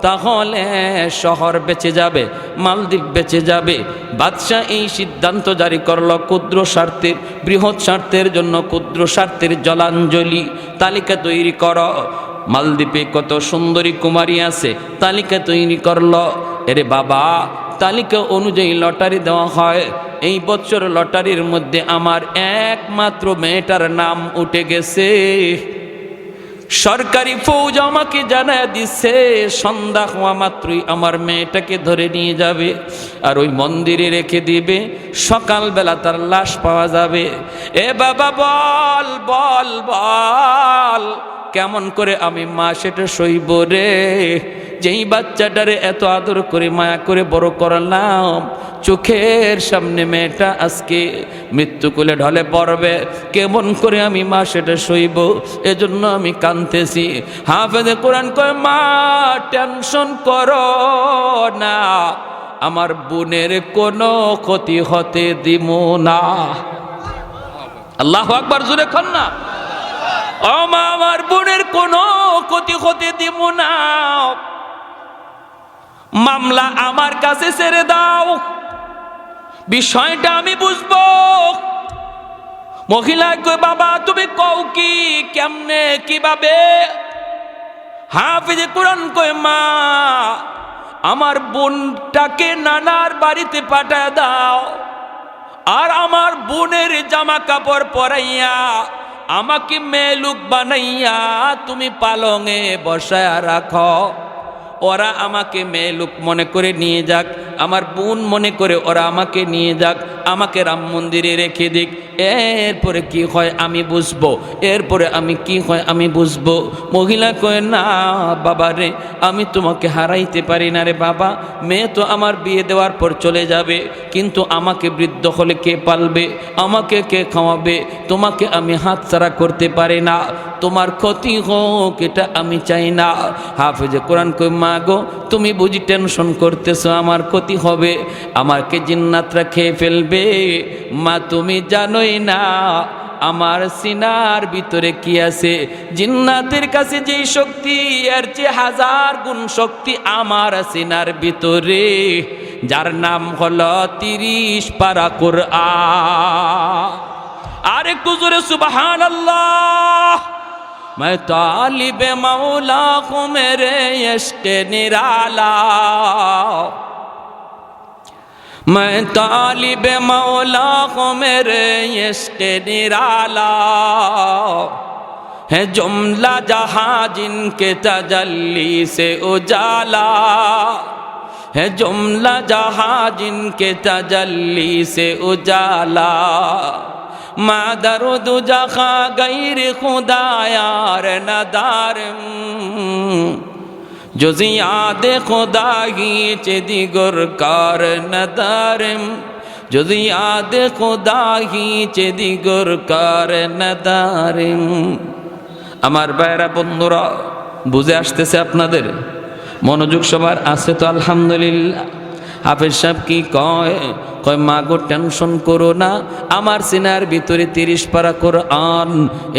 তাহলে শহর বেঁচে যাবে, মালদ্বীপ বেঁচে যাবে। বাদশাহ এই সিদ্ধান্ত জারি করলো, ক্ষুদ্র স্বার্থের, বৃহৎ স্বার্থের জন্য ক্ষুদ্র স্বার্থের জলাঞ্জলি তালিকা তৈরি করো। মালদ্বীপে কত সুন্দরী কুমারী আছে, তালিকা তৈরি করলো। এরে বাবা, তালিকা অনুযায়ী লটারি দেওয়া হয়। এই বছর লটারির মধ্যে আমার একমাত্র মেয়েটার নাম উঠে গেছে। সরকারি ফৌজ আমাকে জানায় দিচ্ছে সন্ধ্যা হওয়া মাত্রই আমার মেয়েটাকে ধরে নিয়ে যাবে আর ওই মন্দিরে রেখে দিবে, সকালবেলা তার লাশ পাওয়া যাবে। এ বাবা বল বল বল, কেমন করে আমি মা সেটা সইব রে? যেই বাচ্চাটারে এত আদর করে মায়া করে বড় করলাম, চোখের সামনে মেয়েটা আজকে মৃত্যু কোলে ঢলে পড়বে, কেমন করে আমি মা সেটা সইব? এজন্য আমি কাঁদতেছি। হাফেজে কোরআন কয়, মা টেনশন করো না, আমার বোনের কোনো ক্ষতি হতে দিব না। আল্লাহু আকবার, জোরে কর না। ও মা, আমার বোনের কোনো ক্ষতি হতে দিব না, মামলা আমার কাছে ছেড়ে দাও, বিষয়টা আমি বুঝবো। মহিলা কই, বাবা তুমি কও কি, কেমনে, কিভাবে? হাফেজে কোরআন কয়, মা আমার বোনটাকে নানার বাড়িতে পাঠায় দাও, আর আমার বোনের জামা কাপড় পরাইয়া আমাকে মেলুক বানাইয়া তুমি পালঙে বসায় রাখো। ওরা আমাকে মেলুক মনে করে নিয়ে যাক, আমার বোন মনে করে ওরা আমাকে নিয়ে যাক, আমাকে রাম মন্দিরে রেখে দিক, এরপরে কি হয় আমি বুঝবো, এরপরে আমি কি হয় আমি বুঝবো। মহিলা কয়, না বাবা রে, আমি তোমাকে হারাইতে পারি না রে বাবা, মেয়ে তো আমার বিয়ে দেওয়ার পর চলে যাবে, কিন্তু আমাকে বৃদ্ধ হলে কে পালবে, আমাকে কে খাওয়াবে? তোমাকে আমি হাতছাড়া করতে পারি না, তোমার ক্ষতি হোক এটা আমি চাই না। হাফেজে কোরআন কই, মা গো তুমি বুঝি টেনশন করতেছো আমার ক্ষতি হবে, আমাকে জিন্নাতরা খেয়ে ফেলবে? মা তুমি জানোই না আমার সিনার ভিতরে কি আছে, জিন্নাতের কাছে যেই শক্তি এর চেয়ে 1000 গুণ শক্তি আমার সিনার ভিতরে, যার নাম হলো 30 পারা কুরআন। আর একটু জোরে সুবহানাল্লাহ। मैं तालिब मौला हूँ मेरे इश्क़ निराला, मैं तालिब मौला हूँ मेरे इश्क़ निराला, है जुमला जहाँ जिनके तजल्ली से उजाला, है जुमला जहाँ जिनके तजल्ली से उजाला, मादरुद जखा गैर खुदा यार नदारम, जुज़ याद खुदा हीच दिगर कार नदारम, जुज़ याद खुदा हीच दिगर कार नदारम। আমার ভাইরা বন্ধুরা, বুঝে আসতেছে আপনাদের? মনোযোগ সবার আছে তো? আলহামদুলিল্লাহ। হাফেজ সাহেব কি কয়? কয়, মা গো টেনশন করো না, আমার সিনার ভিতরে 30 পারা কোরআন,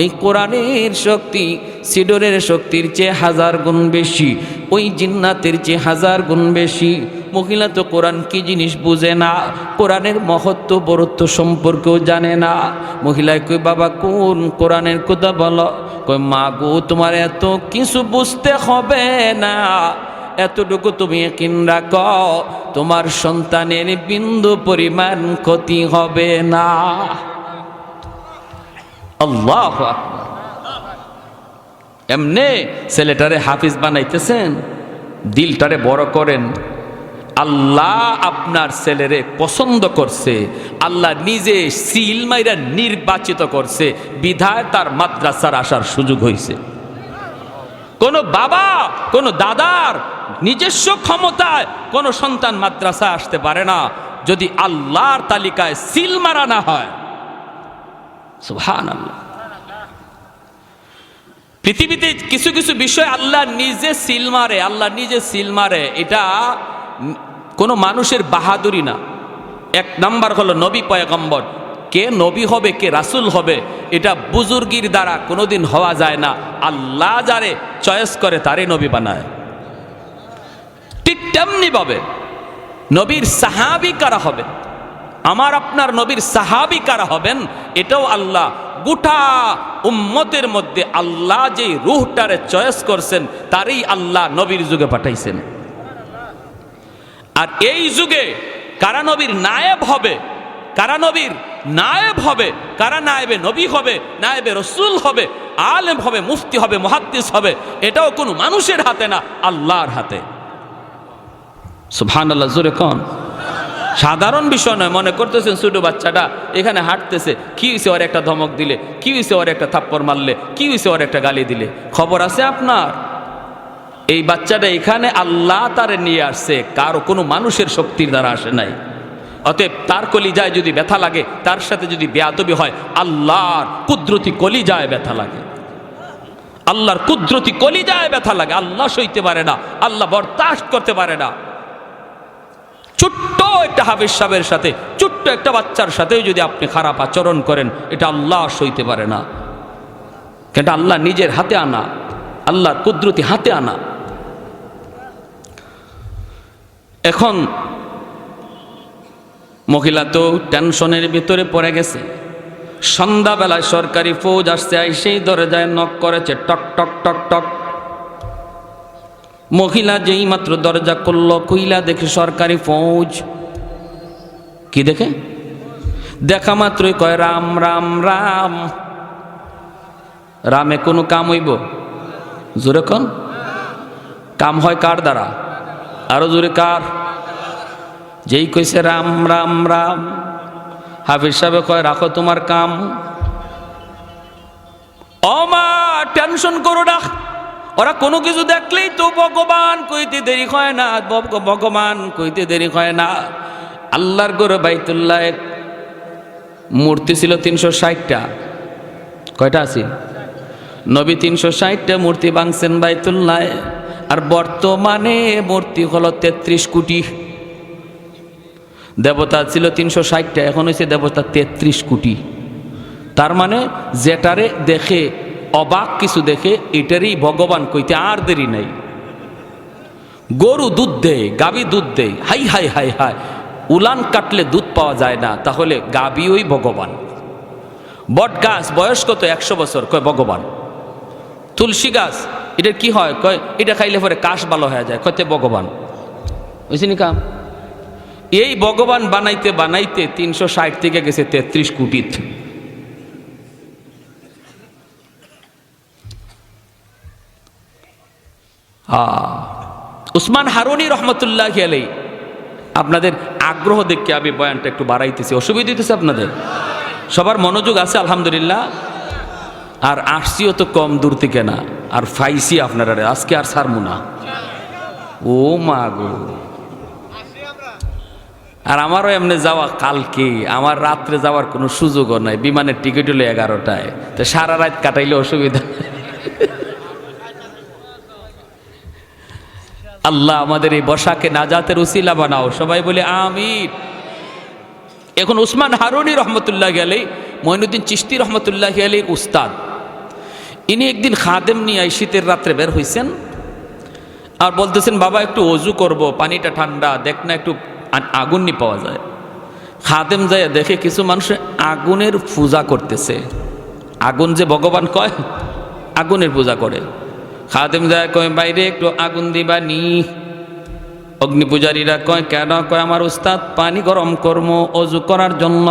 এই কোরআনের শক্তি সিডরের শক্তির চেয়ে 1000 গুণ বেশি, ওই জিন্নাতের চেয়ে 1000 গুণ বেশি। মহিলা তো কোরআন কি জিনিস বুঝে না, কোরআনের মহত্ব বরত্ব সম্পর্কেও জানে না। মহিলায় কই, বাবা কোন কোরআনের কথা বলো? কয়, মা গো তোমার এত কিছু বুঝতে হবে না, এতটুকু তুমি ইয়াকিন রাখো, তোমার সন্তানের বিন্দু পরিমাণ ক্ষতি হবে না। আল্লাহু আকবার। এমনে ছেলেটারে হাফিজ বানাইতেছেন, দিলটারে বড় করেন। আল্লাহ আপনার ছেলেরে পছন্দ করছে, আল্লাহ নিজে সিল মাইরা নির্বাচিত করছে, বিধায় তার মাদ্রাসার আসার সুযোগ হয়েছে। কোন বাবা কোন দাদার নিজস্ব ক্ষমতায় কোন সন্তান মাদ্রাসা আসতে পারে না যদি আল্লাহর তালিকায় সিল মারা না হয়। সুবহানাল্লাহ। পৃথিবীতে কিছু কিছু বিষয় আল্লাহ নিজে সিল মারে, আল্লাহ নিজে সিল মারে। এটা কোনো মানুষের বাহাদুরি না। এক নাম্বার হলো নবী পয়গম্বর, কে নবী হবে কে রাসূল হবে এটা বুজুর্গির দ্বারা কোনোদিন হওয়া যায় না। আল্লাহ যারে চয়েস করে তারে নবী বানায়। ঠিক তেমনি ভাবে নবীর সাহাবী কারা হবে, আমার আপনার নবীর সাহাবী কারা হবেন, এটাও আল্লাহ গোটা উম্মতের মধ্যে আল্লাহ যে রূহটারে চয়েস করছেন তারই আল্লাহ নবীর যুগে পাঠাইছেন। আর এই যুগে কারা নবীর নায়েব হবে, কারা নবীর নায়েব হবে। কারা নায়েবে নবী হবে, নায়েবে রসুল হবে, আলেম হবে, মুফতি হবে, মুহাদ্দিস হবে। এটাও কোনো মানুষের হাতে না, আল্লাহর হাতে। সুবহানাল্লাহ, জোরে কোন। সাধারণ বিষয় নয়। মনে করতেছেন ছোট বাচ্চাটা এখানে হাঁটতেছে, কি হয়েছে ওর একটা ধমক দিলে, কি হয়েছে ওর একটা থাপ্পড় মারলে, কি হয়েছে ওর একটা গালি দিলে, খবর আছে আপনার? এই বাচ্চাটা এখানে আল্লাহ তারে নিয়ে আসছে, কারো কোনো মানুষের শক্তির দ্বারা আসে নাই। অতএব তার কলিজায় যদি ব্যথা লাগে, তার সাথে যদি বেয়াদবি হয়, আল্লাহর কুদরতি কলিজায় ব্যথা লাগে, আল্লাহর কুদরতি কলিজায় ব্যথা লাগে। আল্লাহ সইতে পারে না, আল্লাহ বরদাস্ত করতে পারে না। ছোট্ট একটা হাফেজ সাহেবের সাথে, ছোট্ট একটা বাচ্চার সাথেও যদি আপনি খারাপ আচরণ করেন, এটা আল্লাহ সইতে পারে না। এটা আল্লাহ নিজের হাতে আনা, আল্লাহর কুদরতি হাতে আনা। এখন মহিলা তো টেনশনের ভিতরে পড়ে গেছে। সন্ধ্যাবেলায় সরকারি ফৌজ আসছে, সেই দরজায় নক করেছে, টক টক টক টক। মহিলা যেই মাত্র দরজা খুলল, খুইলা দেখে সরকারি ফৌজ। কি দেখে? দেখা মাত্রই কয় রাম রাম রাম। রামে কোনো কাম হইব? জোরে কোন। কাম হয় কার দ্বারা? আরো জোরে কার? যেই কইছে রাম রাম রাম, হাফিজ সাহেব কয় রাখো তোমার কাম। ও মা, টেনশন করো না। ওরা কোনো কিছু দেখলেই তো ভগবান কইতে দেরি হয় না, ভগবান কইতে দেরি হয় না। আল্লাহর গড়ে বাইতুল্লাহ মূর্তি ছিল 360টা। কয়টা আছে? নবী 360টা মূর্তি ভাঙছেন বাইতুল্লাহ। আর বর্তমানে মূর্তি হলো 33 কোটি। দেবতা ছিল 360টা, এখন হয়েছে দেবতা 33 কোটি। তার মানে যেটারে দেখে অবাক কিছু দেখে, এটারই ভগবান কইতে আর দেরি নাই। গরু দুধ দেয়, গাবি দুধ দেয়, হাই হাই হাই হাই, উলান কাটলে দুধ পাওয়া যায় না, তাহলে গাবি ওই ভগবান। বট গাছ বয়স কত? 100 বছর, কয় ভগবান। তুলসী গাছ, এটা কি হয়? কয় এটা খাইলে পরে কাশ ভালো হয়ে যায়, কয়তে ভগবান। বুঝছিনি কাম? এই ভগবান বানাইতে বানাইতে 360 থেকে গেছে 33 কোটি। উসমান হারুনি রহমতুল্লাহি আলাইহি, আপনাদের আগ্রহ দেখে আমি বয়ানটা একটু বাড়াইতেছি, অসুবিধা দিতেছে আপনাদের? সবার মনোযোগ আছে আলহামদুলিল্লাহ। আর আসছিও তো কম দূর থেকে না, আর ফাইসি আপনারা আজকে আর ছাড়মু না। ও মা গো, আর আমারও এমনি যাওয়া কালকে, আমার রাত্রে যাওয়ার কোনো সুযোগও নাই। বিমানের টিকিট হলো 11টায়, তো সারা রাত কাটাইলে অসুবিধা। আল্লাহ আমাদের এই বসাকে নাজাতের উসিলা বানাও, সবাই বলে আমিন। এখন উসমান হারুনি রহমতুল্লাহি আলাইহি, মঈনুদ্দিন চিশতি রহমতুল্লাহি আলাইহির উস্তাদ। ইনি একদিন খাদেম নিয়ে শীতের রাত্রে বের হয়েছেন, আর বলতেছেন বাবা একটু অজু করব, পানিটা ঠান্ডা, দেখ না একটু আগুন নি পাওয়া যায়। খাদেম যায় দেখে কিছু মানুষ আগুনের পূজা করতেছে। আগুন যে ভগবান কয়, আগুনের পূজা করে। খাদেম যায় কয় বাইরে একটু আগুন দিবা নি। অগ্নি পূজারীরা কয় কেন? কয় আমার উস্তাদ পানি গরম কর্ম অজু করার জন্য।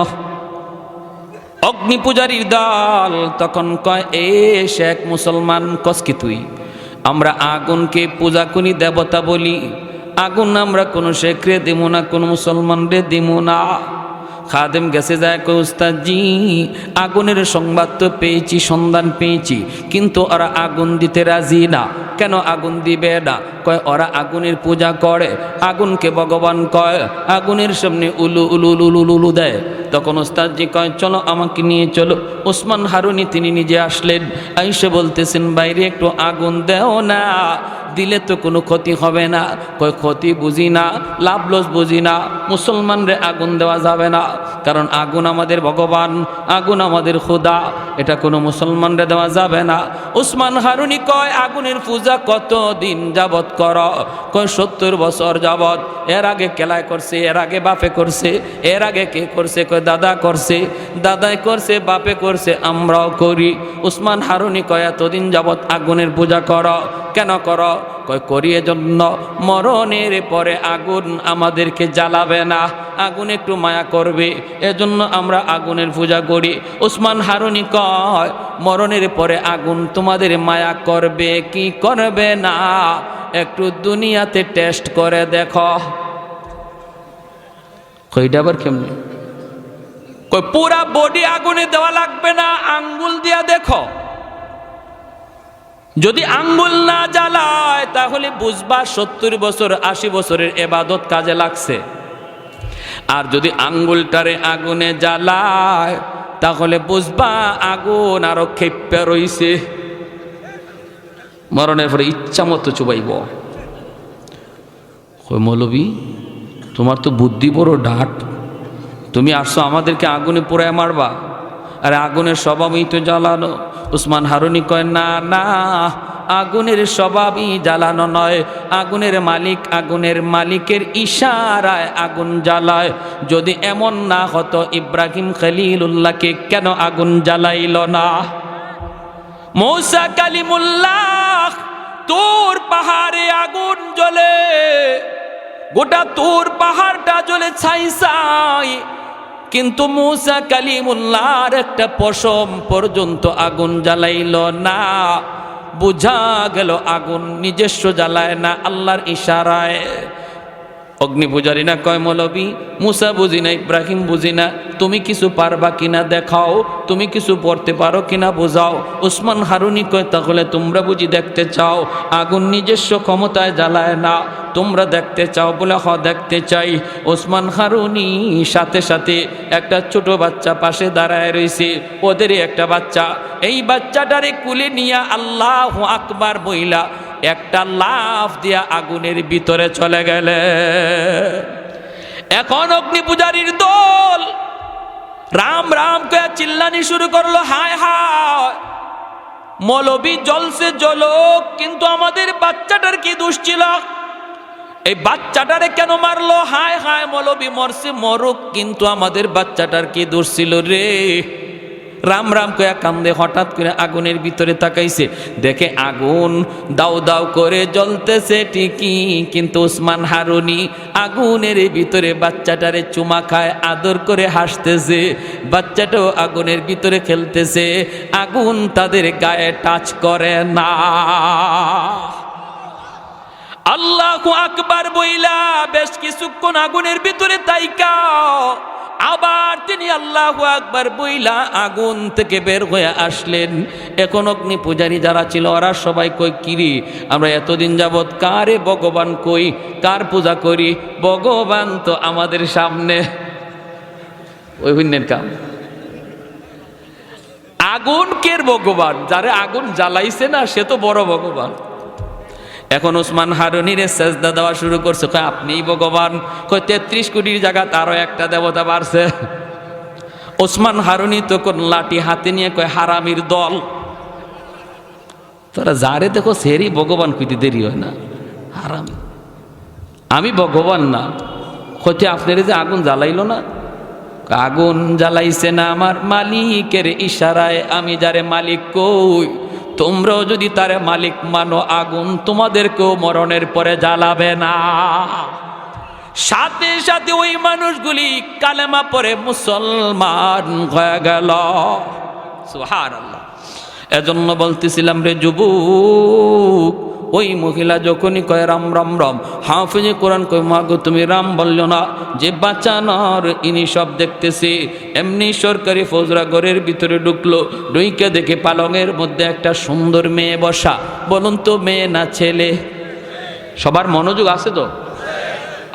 অগ্নি পূজারীর দল তখন কয় এ শেখ মুসলমান, কস কি তুই? আমরা আগুনকে পূজা করি, দেবতা বলি। আগুন আমরা কোনো শেখরে দিব না, কোনো মুসলমান রে দিব না। খাদেম গেছে যায় কয় উস্তাদ জি, আগুনের সংবাদ তো পেয়েছি, সন্ধান পেয়েছি, কিন্তু ওরা আগুন দিতে রাজি না। কেন আগুন দিবে না? কয় ওরা আগুনের পূজা করে, আগুনকে ভগবান কয়, আগুনের সামনে উলু উলু উলু উলু দেয়। তখন ওস্তাদজি কয় চলো আমাকে নিয়ে চলো। ওসমান হারুনি তিনি নিজে আসলেন, আইসে বলতেছেন বাইরে একটু আগুন দেও না, দিলে তো কোনো ক্ষতি হবে না। কয় ক্ষতি বুঝি না, লাভ লস বুঝি না, মুসলমানরে আগুন দেওয়া যাবে না, কারণ আগুন আমাদের ভগবান, আগুন আমাদের খোদা, এটা কোনো মুসলমানরে দেওয়া যাবে না। ওসমান হারুনি কয় আগুনের পূজা কত দিন যাবত কর? কয় 70 বছর যাবত। এর আগে কেলায় করছে, এর আগে বাপে করছে, এর আগে কে করছে? কয় দাদা করছে, দাদাই করছে, বাপে করছে, আমরাও করি। ওসমান হারুনি কয় এতদিন যাবত আগুনের পূজা কর, কেন কর? কয় করি এজন্য মরণের পরে আগুন আমাদেরকে জ্বালাবে না, আগুন একটু মায়া করবে, এজন্য আমরা আগুনের পূজা করি। ওসমান হারুনি কয় মরণের পরে আগুন তোমাদের মায়া করবে কি করবে না, একটু দুনিয়াতে টেস্ট করে দেখো। কইটা আবার কেমনি? কই পুরা বডি আগুনে দেওয়া লাগবে না, আঙ্গুল দিয়া দেখো। যদি আঙ্গুল না জ্বালায় তাহলে বুঝবা 70 বছর 80 বছরের ইবাদত কাজে লাগছে। আর যদি আঙ্গুলটারে আগুনে জ্বালায় তাহলে বুঝবা আগুন আরো ক্ষেপে রইছে, মরণের পরে ইচ্ছা মতো চুবাইব। কই মৌলবী তোমার তো বুদ্ধি বড় ডাট, তুমি আসছো আমাদেরকে আগুনে পোড়ায় মারবা, আরে আগুনের স্বভাবই তো জ্বালানো। ওসমান হারুনি কয় না না, আগুনের স্বভাবই জ্বালানো নয়, আগুনের মালিক আগুনের মালিকের ইশারায় আগুন জ্বালায়। যদি এমন না হতো ইব্রাহিম খলিলুল্লাহকে কেন আগুন জ্বালাইল না? মূসা কালিমুল্লাহ তুর পাহাড়ে আগুন জ্বলে, গোটা তুর পাহাড়টা জ্বলে ছাই ছাই, কিন্তু মূসা কালিমুল্লাহর একটা পশম পর্যন্ত আগুন জ্বালাইল না। বুঝা গেল আগুন নিজস্ব জ্বালায় না, আল্লাহর ইশারায়। অগ্নি পূজারী না কয় মৌলবী মূসা বুঝি না, ইব্রাহিম বুঝি না, তুমি কিছু পারবা কিনা দেখাও, তুমি কিছু পড়তে পারো কিনা বোঝাও। ওসমান হারুনি কয় তাহলে তোমরা বুঝি দেখতে চাও আগুন নিজস্ব ক্ষমতায় জ্বালায় না, তোমরা দেখতে চাও? বলে হ দেখতে চাই। ওসমান হারুনি সাথে সাথে একটা ছোট বাচ্চা পাশে দাঁড়ায় রয়েছে, ওদেরই একটা বাচ্চা, এই বাচ্চাটারে কুলে নিয়ে আল্লাহু আকবার বইলা একটা লাফ দিয়া আগুনের ভিতরে চলে গেলে। এখন অগ্নি পূজারীর দল রাম রাম কয়ে চিল্লানি শুরু করলো, হায় হায় মৌলবী জ্বলছে জ্বলক, কিন্তু আমাদের বাচ্চাটার কি দোষ ছিল? এই বাচ্চাটারে কেন মারলো? হায় হায় মৌলবী মরছে মরুক, কিন্তু আমাদের বাচ্চাটার কি দোষ ছিল রে? রাম রাম কয়া কান্দে। হঠাৎ করে আগুনের ভিতরে তাকাইছে, দেখে আগুন দাউ দাউ করে জ্বলতেছে ঠিকই, কিন্তু ওসমান হারুনি আগুনের ভিতরে বাচ্চাটারে চুমা খায়, আদর করে হাসতেছে, বাচ্চাটাও আগুনের ভিতরে খেলতেছে, আগুন তাদের গায়ে টাচ করে না। আল্লাহু আকবার বইলা বেশ কিছুক্ষণ আগুনের ভিতরে তাইকা আবার তিনি আল্লাহু আকবার বইলা আগুন থেকে বের হয়ে আসলেন। এখন অগ্নি পূজারী যারা ছিল ওরা সবাই কই কিরি আমরা এতদিন যাবৎ কারে ভগবান কই, কার পূজা করি, ভগবান তো আমাদের সামনে। ওই হইনের কাম, আগুন কের ভগবান? যারে আগুন জ্বালাইছে না সে তো বড় ভগবান। এখন ওসমান হারুনির সেজদা দেওয়া শুরু করছে, কয় আপনিই ভগবান। কয় 33 কোটির জায়গা তারও একটা দেবতা বাড়ছে। ওসমান হারুনি তখন লাঠি হাতে নিয়ে কয় হারামির দল, তোরা যারে দেখো সেরই ভগবান কইতে দেরি হয় না, হারামি। আমি ভগবান না, হচ্ছে আপনার যে আগুন জ্বালাইলো না, আগুন জ্বালাইছে না আমার মালিকের ইশারায়, আমি যারে মালিক কই তোমরাও যদি তারে মালিক মানো আগুন তোমাদেরকেও মরণের পরে জ্বালাবে না। সাথে সাথে ওই মানুষগুলি কালেমা পড়ে মুসলমান হয়ে গেল। সুবহানাল্লাহ। এজন্য বলতেছিলাম রে যুবক, ওই মহিলা যখনই কয় রাম রাম রাম, হাফিজে কোরআন কয় মা গো তুমি রাম বললো না, যে বাঁচানোর ইনি সব দেখতেছি। এমনি সরকারি ফৌজরা ঘরের ভিতরে ঢুকলো, ঢুইকে দেখে পালঙের মধ্যে একটা সুন্দর মেয়ে বসা। বলুন তো মেয়ে না ছেলে? সবার মনোযোগ আছে তো?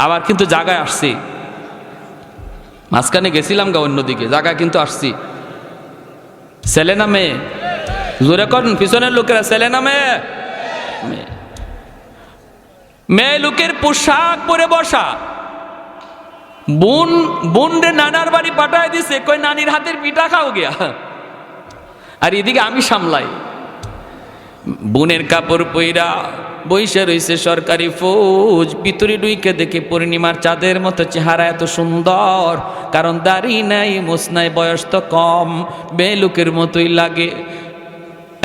আবার কিন্তু জায়গায় আসছি, মাঝখানে গেছিলাম গা অন্যদিকে, জায়গায় কিন্তু আসছি। ছেলে না মেয়ে? জোরে করেন পিছনের লোকেরা, ছেলে না মেয়ে? মেয়ে লোকের পোশাক পরে বসা। বোন রে নানার বাড়ি পাঠায় দিছে, কই নানির হাতের পিঠা খাও গিয়া। আর এদিকে আমি সামলাই। বোনের কাপড় পইরা বইসে রইছে সরকারি ফৌজ, ভিতরে ঢুইকে দেখে পূর্ণিমার চাঁদের মতো চেহারা, এত সুন্দর, কারণ দাড়ি নাই, মুছ নাই, বয়স তো কম, মেয়ে লোকের মতোই লাগে।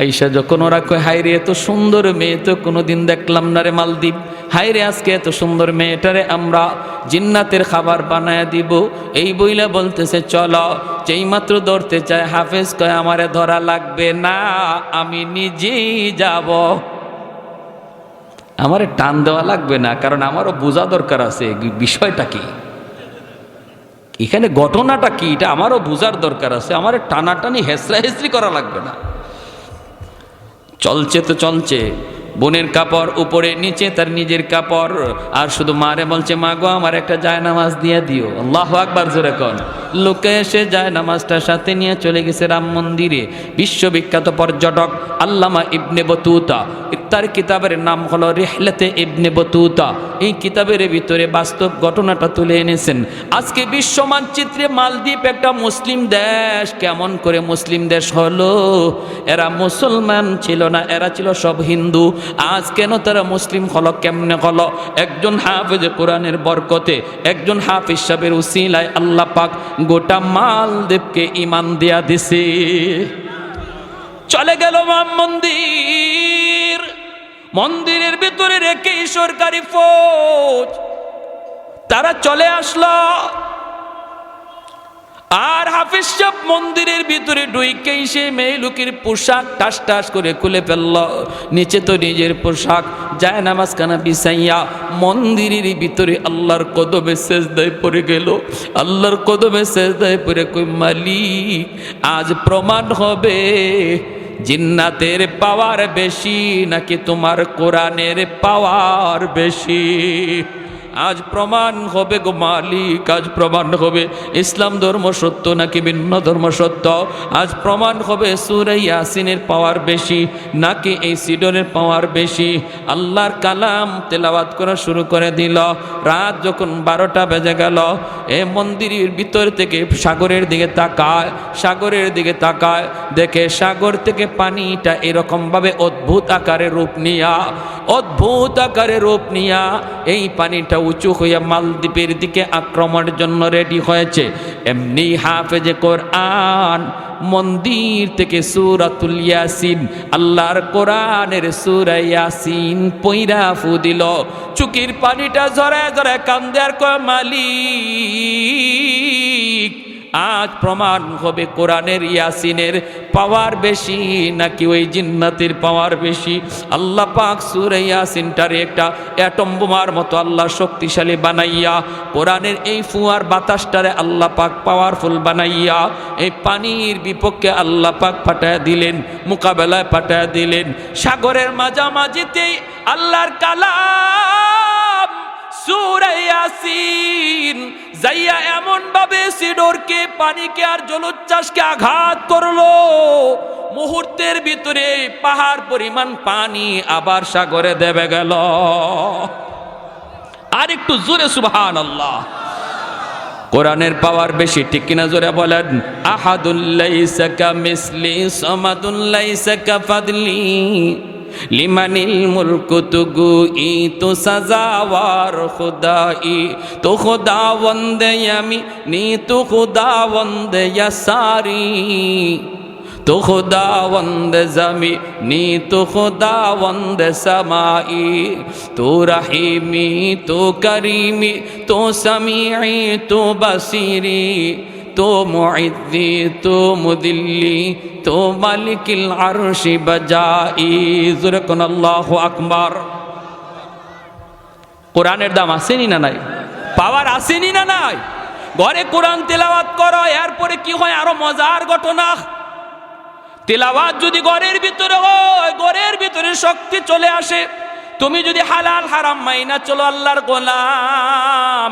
আইসা যখন ওরা কয় হাইরে এত সুন্দর মেয়ে তো কোনোদিন দেখলাম না রে মালদ্বীপ, হাইরে আজকে এত সুন্দর মেয়েটারে আমরা জিন্নাতের খাবার বানায় দিব, এই বইলা বলতেছে চলো। যেই মাত্র ধরতে চায় হাফেজ কয় আমারে ধরা লাগবে না, আমি নিজেই যাব, আমারে টান দেওয়া লাগবে না, কারণ আমারও বোঝা দরকার আছে বিষয়টা কি, এখানে ঘটনাটা কি, এটা আমারও বোঝার দরকার আছে, আমার টানাটানি হেসরা হেসরি করা লাগবে না। চলছে তো চলছে, বোনের কাপড় উপরে নিচে তার নিজের কাপড়, আর শুধু মারে বলছে মা গো আমার একটা জায়নামাজ দিয়ে দিও। আল্লাহু আকবার জোরে কোন। লোকে এসে জায়নামাজটার সাথে নিয়ে চলে গেছে রাম মন্দিরে। বিশ্ববিখ্যাত পর্যটক আল্লামা ইবনে বতুতা, তার কিতাবের নাম হলো রিহলাতে ইবনে বতুতা, এই কিতাবের ভিতরে বাস্তব ঘটনাটা তুলে এনেছেন। আজকে বিশ্ব মানচিত্রে মালদ্বীপ একটা মুসলিম দেশ, কেমন করে মুসলিম দেশ হলো? এরা মুসলমান ছিল না, এরা ছিল সব হিন্দু। আজ কেন তারা মুসলিম হলো, কেমনে হলো? একজন হাফেজ কোরআনের বরকতে, একজন হাফেজ সাহেবের উসিলায় আল্লাহ পাক গোটা মালদ্বীপকে ঈমান দেয়া দিছে। চলে গেল রাম মন্দির, মন্দিরের ভিতরে রেখে সরকারি ফৌজ তারা চলে আসলো, আর হাফিজ সাহেব মন্দিরের ভিতরে ঢুইকেই সে মেয়ে লোকের পোশাক টাস টাস করে খুলে ফেলল, নিচে তো নিজের পোশাক, যায় নামাজখানা বিছাইয়া মন্দিরের ভিতরে আল্লাহর কদমে সেজদায় পড়ে গেল। আল্লাহর কদমে সেজদায় পড়ে কই মালিক আজ প্রমাণ হবে জিন্নাতের পাওয়ার বেশি নাকি তোমার কোরআনের পাওয়ার বেশি। আজ প্রমাণ হবে গো মালিক, আজ প্রমাণ হবে ইসলাম ধর্ম সত্য নাকি ভিন্ন ধর্ম সত্য। আজ প্রমাণ হবে সূরা ইয়াসিনের পাওয়ার বেশি নাকি এই সিডরের পাওয়ার বেশি। আল্লাহর কালাম তেলাওয়াত করা শুরু করে দিল। রাত যখন 12টা বেজে গেল, এ মন্দিরের ভিতর থেকে সাগরের দিকে তাকায়, সাগরের দিকে তাকায়, দেখে সাগর থেকে পানিটা এরকমভাবে অদ্ভুত আকারে রূপ নিয়া, অদ্ভুত আকারে রূপ নিয়া এই পানিটা উঁচু হইয়া মালদ্বীপের দিকে আক্রমণের জন্য রেডি হয়েছে। এমনি হাফেজে কোরআন মন্দির থেকে সূরাতুল ইয়াসিন, আল্লাহর কোরআনের সূরা ইয়াসিন পইরা ফু দিল। চুকির পানিটা ঝরে ঝরে কান্দে আর কয় মালিক আজ প্রমাণ হবে কোরআনের ইয়াসিনের পাওয়ার বেশি নাকি ওই জিন্নাতের পাওয়ার বেশি। আল্লাহ পাক সূরা ইয়াসিনটারে একটা অ্যাটম বোমার মতো আল্লাহ শক্তিশালী বানাইয়া, কোরআনের এই ফুয়ার বাতাসটারে আল্লাহ পাক পাওয়ারফুল বানাইয়া এই পানির বিপক্ষে আল্লাহ পাক পাঠায় দিলেন, মোকাবেলায় পাঠায় দিলেন। সাগরের মাঝামাঝিতেই আল্লাহর কালাম সূরা ইয়াসিন যাইয়া এমন ভাবে সিডরকে, পানিকে আর জলোচ্ছ্বাসকে আঘাত করলো, মুহূর্তের ভিতরে পাহাড় পরিমাণ পানি আবার সাগরে দেবে গেল। আর একটু জোরে সুবহানাল্লাহ। কোরআনের পাওয়ার বেশি, ঠিক কিনা জোরে বলেন। আহাদুল লাইসা কামিসলি সামাদুল লাইসা কাফাদলি লিমানিল মুলকু তুগুই তো সাজাওয়ার খুদাই তো খুদাওয়ান্দে আমি নি তো খুদাওয়ান্দে ইয়াসারি তো খুদাওয়ান্দে জামি নি তো খুদাওয়ান্দে সামাই তো রহিমি তো করিমি তো সামিঈ তো বসিরি তো মুইদ্দি তো মুদিল্লি তো মালিকিল আরশি বাজাই। জোরে কোন আল্লাহু আকবার। কোরআনের দাম আসেনি না নাই? পাওয়ার আসেনি না নাই? ঘরে কোরআন তেলাওয়াত করো, এরপরে কি হয় আরো মজার ঘটনা। তেলাওয়াত যদি ঘরের ভিতরে হয়, ঘরের ভিতরে শক্তি চলে আসে। তুমি যদি হালাল হারাম মাইনা চলো আল্লাহর গোলাম,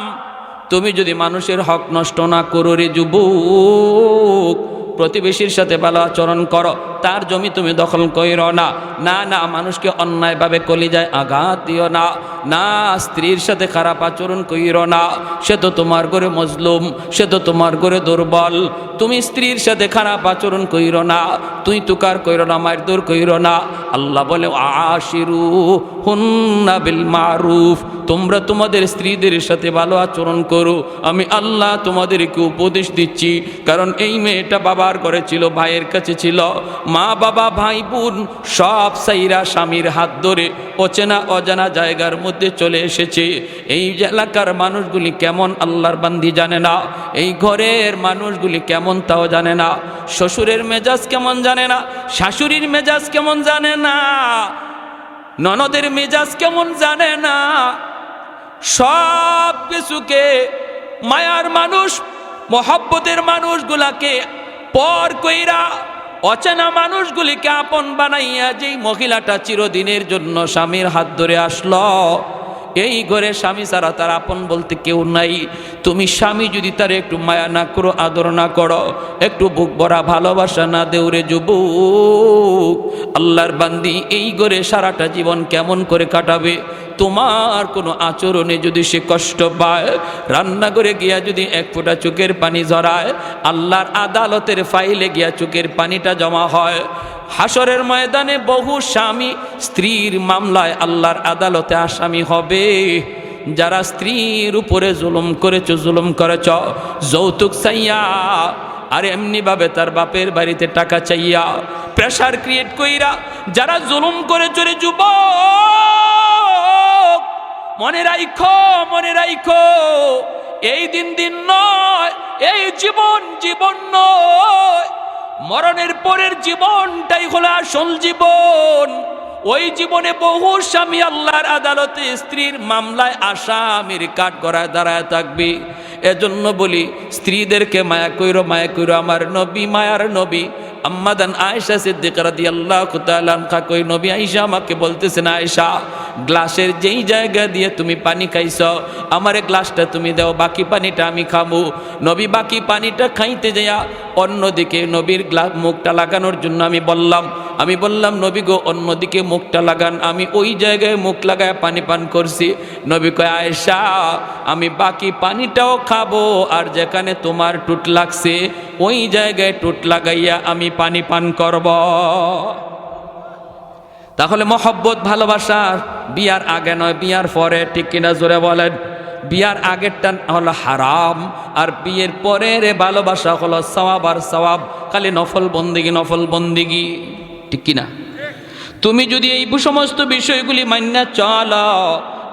তুমি যদি মানুষের হক নষ্ট না করো রে যুবক, প্রতিবেশীর সাথে ভালো আচরণ করো, তার জমি তুমি দখল কইরো না, না না মানুষকে অন্যায়ভাবে কলিজায় আঘাত দিও না। না, স্ত্রীর সাথে খারাপ আচরণ কইরো না, সে তো তোমার ঘরে মজলুম, সে তো তোমার ঘরে দুর্বল। তুমি স্ত্রীর সাথে খারাপ আচরণ কইরো না, তুই তুকার কইরো না, মারধর কইরো না। আল্লাহ বলে আশিরু হুন্না বিল মারুফ, তোমরা তোমাদের স্ত্রীদের সাথে ভালো আচরণ করো। আমি আল্লাহ তোমাদেরকে উপদেশ দিচ্ছি, কারণ এই মেয়েটা বাবার ঘরে ছিল, ভাইয়ের কাছে ছিল, মা বাবা ভাই বোন সব সাইরা স্বামীর হাত ধরে অচেনা অজানা জায়গার মধ্যে চলে এসেছে। এই এলাকার মানুষগুলি কেমন আল্লাহর বান্দি জানে না, এই ঘরের মানুষগুলি কেমন তাও জানে না, শ্বশুরের মেজাজ কেমন জানে না, শাশুড়ির মেজাজ কেমন জানে না, ননদের মেজাজ কেমন জানে না। সব কিছুকে মায়ার মানুষ, মহব্বতের মানুষগুলাকে পর কইরা অচেনা মানুষগুলিকে আপন বানাইয়া যেই মহিলাটা চিরদিনের জন্য স্বামীর হাত ধরে আসলো, এই ঘরে স্বামী ছাড়া তার আপন বলতে কেউ নাই। তুমি স্বামী যদি তার একটু মায়া না করো, আদর না করো, একটু বুক ভরা ভালোবাসা না দেউরে যুবক, আল্লাহর বান্দি এই ঘরে সারাটা জীবন কেমন করে কাটাবে? তোমার কোনো আচরণে যদি সে কষ্ট পায়, রান্নাঘরে গিয়া যদি এক ফোঁটা চোখের পানি ঝরায়, আল্লাহর আদালতের ফাইলে গিয়া চোখের পানিটা জমা হয়। হাসরের ময়দানে বহু স্বামী স্ত্রীর মামলায় আল্লাহর আদালতে আসামি হবে। যারা স্ত্রীর উপরে জুলুম করেছ, যৌতুক চাইয়া, আর এমনিভাবে তার বাপের বাড়িতে টাকা চাইয়া, প্রেশার ক্রিয়েট কইরা যারা জুলুম করে চলে, যুবক মনে রাইখো, এই দিন নয়, এই জীবন নয়, মরণের পরের জীবনটাই হলো আসল জীবন। ওই জীবনে বহু স্বামী আল্লাহর আদালতে স্ত্রীর মামলায় আসামির কাঠগড়ায় দাঁড়ায় থাকবে। এজন্য বলি, স্ত্রীদেরকে মায়া কইরো, আমার নবী মায়ার নবী আম্মাদান আয়েশা সিদ্দিকা রাদিয়াল্লাহু তাআলা আনহা কই, নবী আয়েশা আমাকে বলতেছেন, আয়েশা গ্লাসের যেই জায়গা দিয়ে তুমি পানি খাইছো, আমারে গ্লাসটা তুমি দাও, বাকি পানিটা আমি খাবো। নবী বাকি পানিটা খাইতে যাইয়া অন্যদিকে নবীর মুখটা লাগানোর জন্য আমি বললাম নবী গো, অন্যদিকে মুখটা লাগান। আমি ওই জায়গায় মুখ লাগায় পানি পান করছি। নবী কয়, আয়েশা আমি বাকি পানিটাও খাবো, আর যেখানে তোমার টুট লাগছে ওই জায়গায় টুট লাগাইয়া আমি পানি পান করব। তাহলে মহব্বত, ভালোবাসা বিয়ার আগে নয়, বিয়ার পরে, ঠিক কিনা জোরে বলেন? বিয়ার আগেরটা হলো হারাম, আর বিয়ের পরের ভালোবাসা হলো সওয়াব আর সওয়াব, খালি নফল বন্দিগি, ঠিক কিনা? তুমি যদি এই সমস্ত বিষয়গুলি মান্না চলো,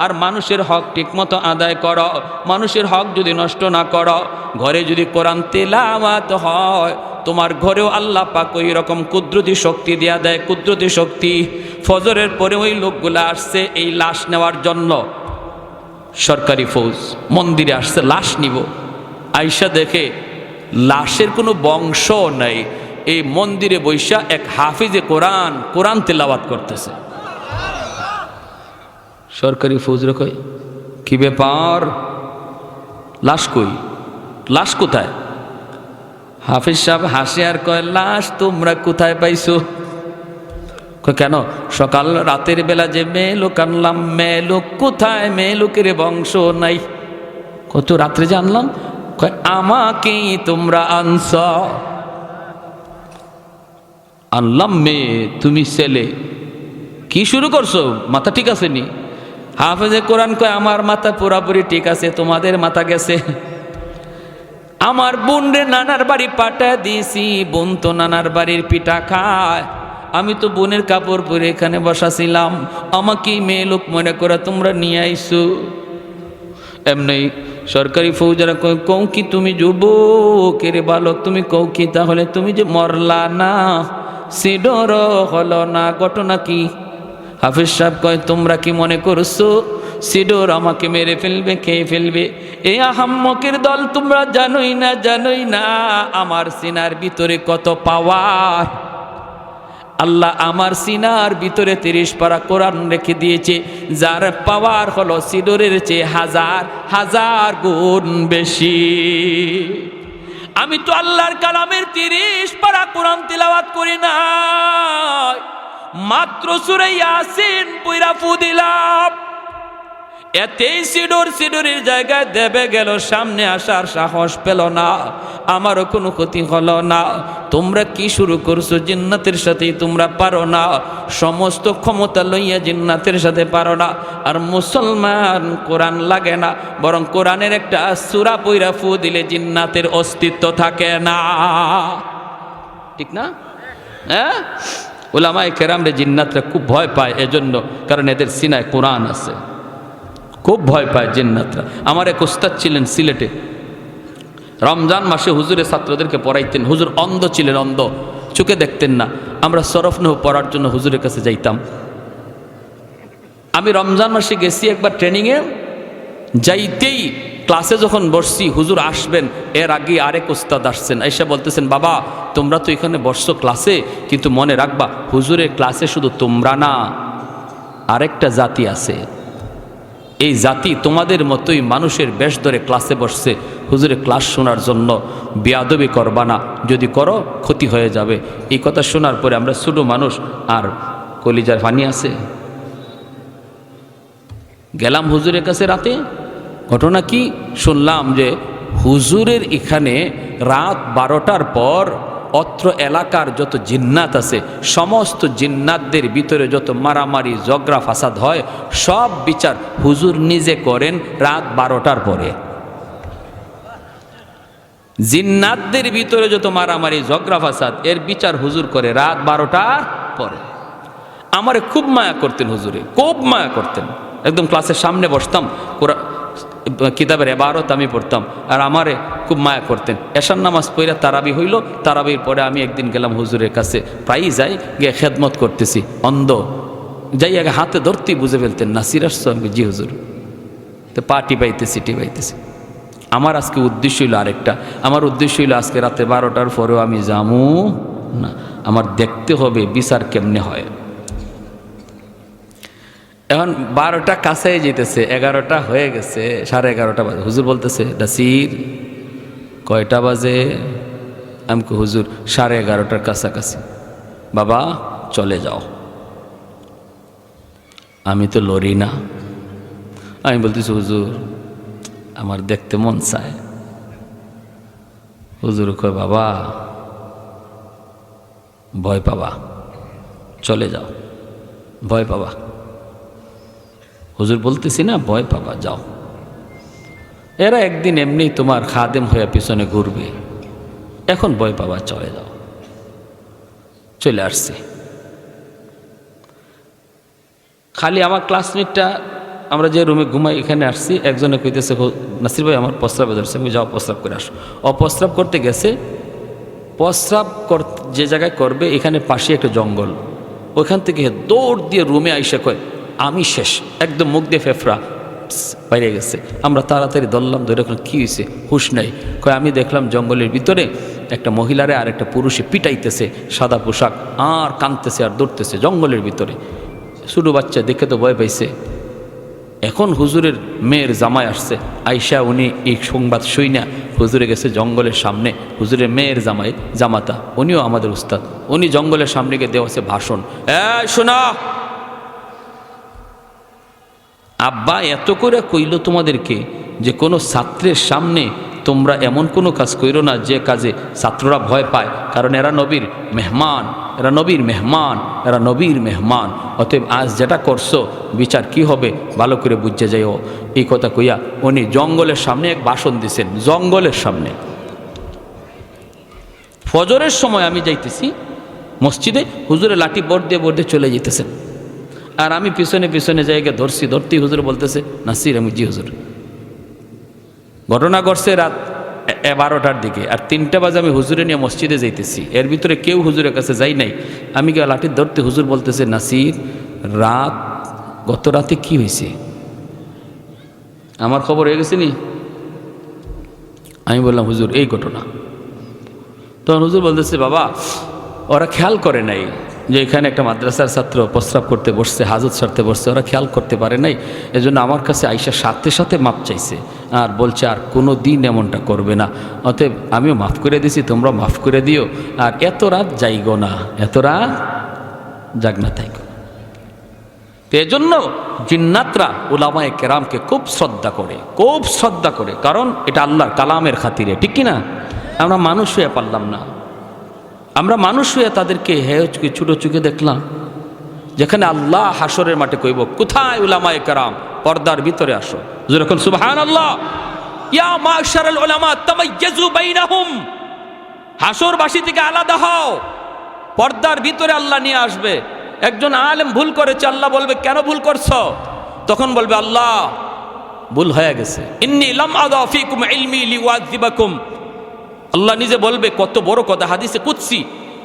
আর মানুষের হক ঠিকমতো আদায় করো, মানুষের হক যদি নষ্ট না করো, ঘরে যদি কোরআন তেলাওয়াত হয়, তোমার ঘরেও আল্লাহ পাক ওই রকম কুদরতি শক্তি দেয়া দেয়, কুদরতি শক্তি। ফজরের পরে ওই লোকগুলা আসছে এই লাশ নেওয়ার জন্য, সরকারি ফৌজ মন্দিরে আসছে লাশ নিব। আইসা দেখে লাশের কোনো বংশ নাই, এই মন্দিরে বৈশা এক হাফিজে কোরআন তেলাওয়াত করতেছে। সরকারি ফৌজরা কয়, কি ব্যাপার, লাশ কই, লাশ কোথায়? হাফিজ সাহেব হাসে আর কয়, লাশ তোমরা কোথায় পাইছো? কেন? সকাল রাতের বেলা যে মেয়ে লোক আনলাম, মেয়ে লোক কোথায়? মেয়ে লোকের বংশ নাই। কত রাত্রে জানলাম? কয় আমাকেই তোমরা আনছ। আনলাম মেয়ে, তুমি ছেলে, কি শুরু করছো? মাথা ঠিক আছে নি? হাফেজে কোরআন কয়, আমার মাথা পুরাপুরি ঠিক আছে, তোমাদের মাথা গেছে। আমার বোন রে নানার বাড়ি পাঠা দিয়েছি, বোন তো নানার বাড়ির পিঠা খায়, আমি তো বোনের কাপড় পরে এখানে বসাছিলাম, আমাকে মেয়ে লোক মনে করে তোমরা নিয়ে আইসো। এমনি সরকারি ফৌজারা কও কি তুমি যুবকের বালক, তুমি কও কি তাহলে তুমি যে মরলা না, সিডর হলো না, ঘটনা কি? হাফিজ সাহেব কয়, তোমরা কি মনে করছো সিডোর আমাকে মেরে ফেলবে, খেয়ে ফেলবে? এ আহাম্মকের দল, তোমরা জানোই না আমার সিনার ভিতরে কত পাওয়ার। আল্লাহ আমার সিনার ভিতরে 30 পারা কোরআন রেখে দিয়েছে, যার পাওয়ার হলো সিডোরের চেয়ে হাজার গুণ বেশি। আমি তো আল্লাহর কালামের 30 পারা কোরআন তিলাওয়াত করি না, মাত্র সূরা ইয়াসিন পড়া ফু দিলাম। এতেই সিডুরির জায়গায় দেবে গেল, সামনে আসার সাহস পেল না, আমারও কোনো ক্ষতি হলো না। তোমরা কি শুরু করছো? জিন্নাতের সাথেই তোমরা পারো না, সমস্ত ক্ষমতা লইয়া জিন্নাতের সাথে পারো না। আর মুসলমান কোরআন লাগে না, বরং কোরআনের একটা সূরা পইরা ফু দিলে জিন্নাতের অস্তিত্ব থাকে না, ঠিক না? হ্যাঁ, উলামায়ে কেরামরে জিন্নাতরা খুব ভয় পায় এজন্য, কারণ এদের সিনায় কোরআন আছে, খুব ভয় পায় জিন্নাতরা। আমার এক ওস্তাদ ছিলেন সিলেটে, রমজান মাসে হুজুরের ছাত্রদেরকে পড়াইতেন। হুজুর অন্ধ ছিলেন, অন্ধ, চোখে দেখতেন না। আমরা সরফ নহ পড়ার জন্য হুজুরের কাছে যাইতাম। আমি রমজান মাসে গেছি একবার ট্রেনিংয়ে, যাইতেই ক্লাসে যখন বসছি, হুজুর আসবেন এর আগে আরেক ওস্তাদ আসছেন, এসে বলতেছেন, বাবা তোমরা তো এখানে বসছো ক্লাসে, কিন্তু মনে রাখবা হুজুরের ক্লাসে শুধু তোমরা না, আরেকটা জাতি আছে। এই জাতি তোমাদের মতোই মানুষের বেশ ধরে ক্লাসে বসছে হুজুরের ক্লাস শোনার জন্য, বেয়াদবি করবা না, যদি করো ক্ষতি হয়ে যাবে। এই কথা শোনার পরে আমরা ছোট মানুষ, আর কলিজার পানি আছে। গেলাম হুজুরের কাছে রাতে, ঘটনা কি শুনলাম যে হুজুরের এখানে রাত 12টার পর অত্র এলাকার যত জিন্নাত আছে, সমস্ত জিন্নাতদের ভিতরে যত মারামারি ঝগড়া ফাসাদ হয়, সব বিচার হুজুর নিজে করেন রাত 12টার পরে। জিন্নাতদের ভিতরে যত মারামারি ঝগড়া ফাসাদ, এর বিচার হুজুর করে রাত 12টার পরে। আমারে খুব মায়া করতেন হুজুরে, খুব মায়া করতেন। একদম ক্লাসের সামনে বসতাম, কিতাবের এবারত আমি পড়তাম, আর আমারে খুব মায়া করতেন। এশার নামাজ পড়া তারাবি হইল, তারাবির পরে আমি একদিন গেলাম হুজুরের কাছে, প্রায়ই যাই, গিয়ে খেদমত করতেছি, অন্ধ, যাই আগে হাতে ধরতেই বুঝে ফেলতেন, নাসির আসছো? আমি জি হুজুর। তো পা টিপাইতেছি। আমার আজকে উদ্দেশ্য হইল আরেকটা, আমার উদ্দেশ্য হইল আজকে রাতে 12টার পরেও আমি যামু না, আমার দেখতে হবে বিচার কেমনে হয়। এখন 12টা কাছে যেতেছে, 11টা হয়ে গেছে, 11:30 বাজে। হুজুর বলতেছে, নাসির কয়টা বাজে? আমি কই, হুজুর 11:30টার কাছাকাছি। বাবা চলে যাও। আমি তো লড়ি না, আমি বলতেছি, হুজুর আমার দেখতে মন চায়। হুজুর কয়, বাবা ভয় পাবা, চলে যাও, ভয় পাবা। হুজুর বলতেছি না, ভয় পাবা, যাও। এরা একদিন এমনি তোমার খাদেম হয়ে পিছনে ঘুরবে, এখন ভয় পাবা, চলে যাও। চলে আসছে। খালি আমার ক্লাসমেটটা, আমরা যে রুমে ঘুমাই এখানে আসছি, একজনে কইতেছে, নাসির ভাই আমার প্রস্রাবে ধরছে। আমি যাও প্রস্রাব করে আসো। প্রস্রাব করতে গেছে, প্রস্রাব যে জায়গায় করবে এখানে পাশে একটা জঙ্গল, ওইখান থেকে দৌড় দিয়ে রুমে আইসা কয়, আমি শেষ, একদম মুখ দিয়ে ফেফড়া বাইরে গেছে। আমরা তাড়াতাড়ি ধরলাম, ধরে এখন কী হয়েছে, হুশ নাই। কয় আমি দেখলাম জঙ্গলের ভিতরে একটা মহিলারে আর একটা পুরুষে পিটাইতেছে, সাদা পোশাক, আর কাঁদতেছে আর দৌড়তেছে জঙ্গলের ভিতরে। ছোটো বাচ্চা দেখে তো ভয় পাইছে। এখন হুজুরের মেয়ের জামাই আসছে, আইসা উনি এই সংবাদ শুইনা হুজুরে গেছে জঙ্গলের সামনে। হুজুরের মেয়ের জামাতা, উনিও আমাদের উস্তাদ, উনি জঙ্গলের সামনে গিয়ে দেওয়া আছে ভাষণ, শোনা আব্বা এত করে কইল তোমাদেরকে যে কোনো ছাত্রের সামনে তোমরা এমন কোনো কাজ কইরো না যে কাজে ছাত্ররা ভয় পায়, কারণ এরা নবীর মেহমান, এরা নবীর মেহমান, এরা নবীর মেহমান। অতএব আজ যেটা করছো বিচার কি হবে ভালো করে বুঝে যাইও। এই কথা কইয়া উনি জঙ্গলের সামনে এক ভাষণ দিছেন, জঙ্গলের সামনে। ফজরের সময় আমি যাইতেছি মসজিদে, হুজুরে লাঠি বড় দিয়ে চলে যেতেছেন, আর আমি পিছনে পিছনে জায়গায় ধরতেই হুজুর বলতেছে, নাসির। আমি জি হুজুর। ঘটনা ঘটছে রাত 12টার দিকে, আর 3টা বাজে আমি হুজুরে নিয়ে মসজিদে যাইতেছি। এর ভিতরে কেউ হুজুরের কাছে যাই নাই। আমি গিয়ে লাঠি ধরতে হুজুর বলতেছে, নাসির গত রাতে কি হয়েছে? আমার খবর হয়ে গেছে নি? আমি বললাম, হুজুর এই ঘটনা। তখন হুজুর বলতেছে, বাবা ওরা খেয়াল করে নাই যে এখানে একটা মাদ্রাসার ছাত্র প্রস্রাব করতে বসছে, হাজত সারতে বসছে, ওরা খেয়াল করতে পারে নাই। এজন্য আমার কাছে আইসার সাথে সাথে মাপ চাইছে, আর বলছে আর কোনো দিন এমনটা করবে না। অতএব আমিও মাফ করে দিছি, তোমরা মাফ করে দিও, আর এত রাত যাইগো না, এত রাত জাগনা থাইগো। তো এজন্য জিন্নাতরা উলামায়ে কেরামকে খুব শ্রদ্ধা করে, কারণ এটা আল্লাহর কালামের খাতিরে, ঠিক কিনা? আমরা মানুষ হয়ে পারলাম না, আমরা মানুষ হয়ে তাদেরকে ছোট চোখে দেখলাম। যেখানে আল্লাহ হাসরের মাঠে কইব, কোথায় উলামায়ে কেরাম, পর্দার ভিতরে আসো। যখন সুবহানাল্লাহ, ইয়া মাশারাল উলামা তামাইয়াজু বাইনাহুম, হাসরবাসী থেকে আলাদা হও, পর্দার ভিতরে আল্লাহ নিয়ে আসবে। একজন আলেম ভুল করেছে, আল্লাহ বলবে কেন ভুল করছো? তখন বলবে আল্লাহ ভুল হয়ে গেছে, ইন্নী লাম আদা ফীকুম ইলমি লিউআযিবাকুম। আল্লাহ নিজে বলবে, কত বড় কথা, হাদিসে কুদসি।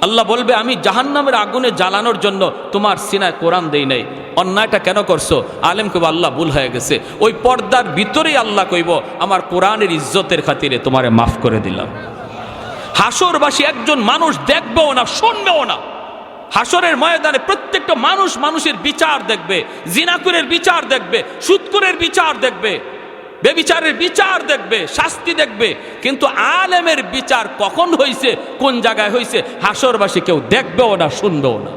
আল্লাহ বলবে, আমি জাহান্নামের আগুনে জ্বালানোর জন্য তোমার সিনায় কোরআন দেই নাই, অন্যায়টা কেন করছো? আলেম কইব আল্লাহ ভুল হয়ে গেছে। ওই পর্দার ভিতরেই আল্লাহ কইব, আমার কোরআনের ইজ্জতের খাতিরে তোমারে মাফ করে দিলাম। হাসরবাসী একজন মানুষ দেখবেও না, শুনবেও না। হাসরের ময়দানে প্রত্যেকটা মানুষ মানুষের বিচার দেখবে, জিনাকুরের বিচার দেখবে, সুদকুরের বিচার দেখবে, বেবিচারের বিচার দেখবে, শাস্তি দেখবে। কিন্তু আলেমের বিচার কখন হইছে, কোন জায়গায় হইছে, হাসরবাসী কেউ দেখবেও না, শুনবেও না,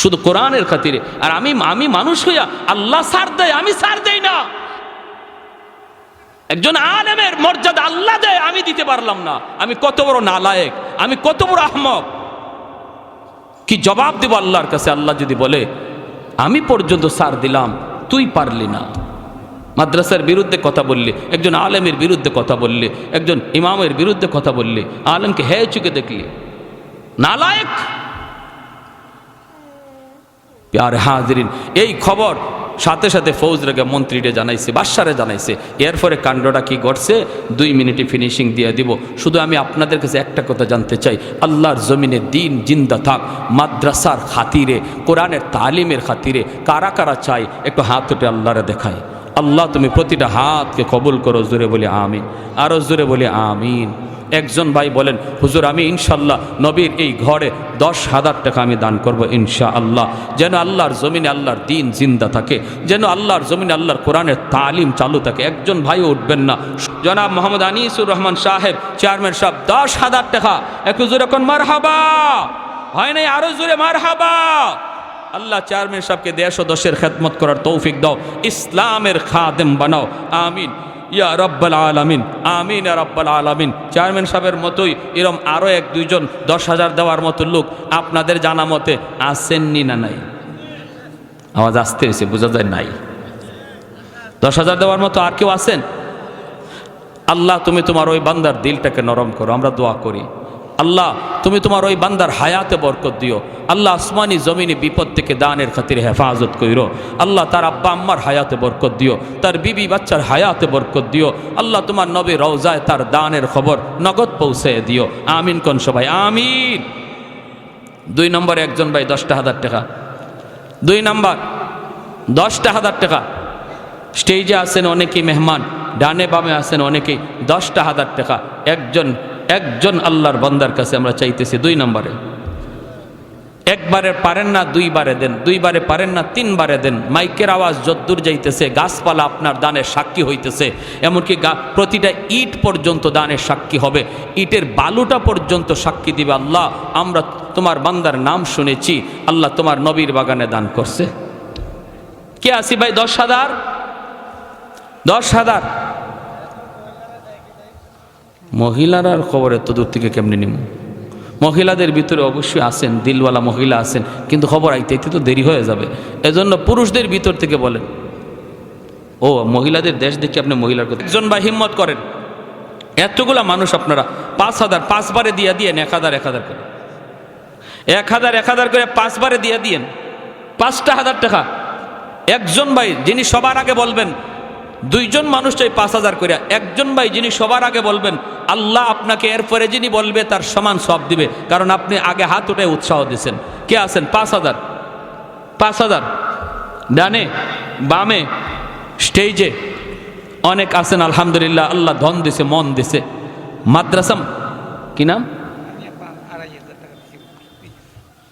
শুধু কোরআনের খাতিরে। আর আমি মানুষ হইয়া আল্লাহ ছাড় দেয়, আমি ছাড় দেই না। একজন আলেমের মর্যাদা আল্লাহ দেয়, আমি দিতে পারলাম না। আমি কত বড় নালায়েক, আমি কত বড় আহমক, কি জবাব দেব আল্লাহর কাছে? আল্লাহ যদি বলে আমি পর্যন্ত ছাড় দিলাম, তুই পারলি না। মাদ্রাসার বিরুদ্ধে কথা বললি, একজন আলেমের বিরুদ্ধে কথা বললি, একজন ইমামের বিরুদ্ধে কথা বললি, আলেমকে হ্যাঁ চুকে দেখলি, নালায়েক। প্যারে হাজিরিন, এই খবর সাথে সাথে ফৌজরাগে মন্ত্রীরে জানাইছে, বাদশারে জানাইছে। এরপরে কাণ্ডটা কি ঘটছে 2 মিনিটে ফিনিশিং দিয়ে দিব। শুধু আমি আপনাদের কাছে একটা কথা জানতে চাই, আল্লাহর জমিনে দিন জিন্দা থাক, মাদ্রাসার খাতিরে, কোরআনের তালিমের খাতিরে কারা কারা চাই, একটু হাত উঠে আল্লাহরে দেখায়। আল্লাহ তুমি প্রতিটা হাতকে কবুল করো, জোরে বলি আমিন, আরো জোরে বলি আমিন। একজন ভাই বলেন, হুজুর আমি ইনশাআল্লাহ নবীর এই ঘরে 10,000 টাকা আমি দান করব ইনশাআল্লাহ, যেন আল্লাহর জমিনে আল্লাহর দিন জিন্দা থাকে, যেন আল্লাহর জমিনে আল্লাহর কোরআনের তালিম চালু থাকে। একজন ভাই উঠবেন না? জনাব মোহাম্মদ আনিসুর রহমান সাহেব, চেয়ারম্যান সাহেব, 10,000 টাকা। একটু জোরে কোন মারহাবা, হয় নাই? আরো জোরে মারহাবা। আল্লাহ চেয়ারম্যান সাহেবকে দেশ ও দশের খেদমত করার তৌফিক দাও, ইসলামের খাদেম বানাও, আমিন ইয়া রব্বাল আলামিন, আমিন ইয়া রব্বাল আলামিন। চেয়ারম্যান সাহেবের মতোই এরম আরও 1-2 জন 10,000 দেওয়ার মতো লোক আপনাদের জানা মতে আসেননি না নাই? আওয়াজ আসতে হয়েছে, বোঝা যায় নাই। 10,000 দেওয়ার মতো আর কেউ আছেন? আল্লাহ তুমি তোমার ওই বান্দার দিলটাকে নরম করো, আমরা দোয়া করি। আল্লাহ তুমি তোমার ওই বান্দার হায়াতে বরকত দিও। আল্লাহ আসমানি জমিনে বিপদ থেকে দানের খাতিরে হেফাজত কইরো। আল্লাহ তার আব্বা আম্মার হায়াতে বরকত দিও, তার বিবি বাচ্চার হায়াতে বরকত দিও। আল্লাহ তোমার নবী রওজায় তার দানের খবর নগদ পৌঁছে দিও, আমিন কোন সবাই আমিন। 2 নম্বরে একজন ভাই 10,000 টাকা, 2 নম্বর 10,000 টাকা। স্টেজে আছেন অনেকেই মেহমান, ডানে বামে আছেন অনেকেই, 10,000 টাকা একজন আল্লাহর বান্দার কাছে আমরা চাইতেছি। 2 নম্বরে, একবারে পারেন না 2 বারে দেন, 2 বারে পারেন না 3 বারে দেন। মাইকের আওয়াজ যদ্দূর যাইতেছে, গাছপালা আপনার দানের সাক্ষী হইতেছে, এমনকি প্রতিটা ইট পর্যন্ত দানের সাক্ষী হবে, ইটের বালুটা পর্যন্ত সাক্ষী দিবে, আল্লাহ আমরা তোমার বান্দার নাম শুনেছি, আল্লাহ তোমার নবীর বাগানে দান করছে। কে আসি ভাই? 10,000 10,000 মহিলার খবর এত দূর থেকে কেমনি নিব? মহিলাদের ভিতরে অবশ্যই আছেন, দিলওয়ালা মহিলা আছেন, কিন্তু খবর আইতে তো দেরি হয়ে যাবে। এজন্য পুরুষদের ভিতর থেকে বলেন, ও মহিলাদের দেশ দেখে আপনি মহিলার কথা। একজন বা হিম্মত করেন, এতগুলা মানুষ আপনারা 5,000 5 বারে দিয়ে দিয়েন, 1,000 করে, 1,000 করে 5 বারে দিয়ে দিয়েন, 5,000 টাকা। একজন ভাই যিনি সবার আগে বলবেন, 2 জন মানুষ চাই 5,000 করে, একজন ভাই যিনি সবার আগে বলবেন, আল্লাহ আপনাকে এরপরে যিনি বলবে তার সমান সব দিবে, কারণ আপনি আগে হাত উঠে উৎসাহ দিয়েছেন। কে আছেন? 5,000 ডানে বামে স্টেজে অনেক আছেন, আলহামদুলিল্লাহ। আল্লাহ ধন দিছে, মন দিছে। মাদ্রাসা কি নাম?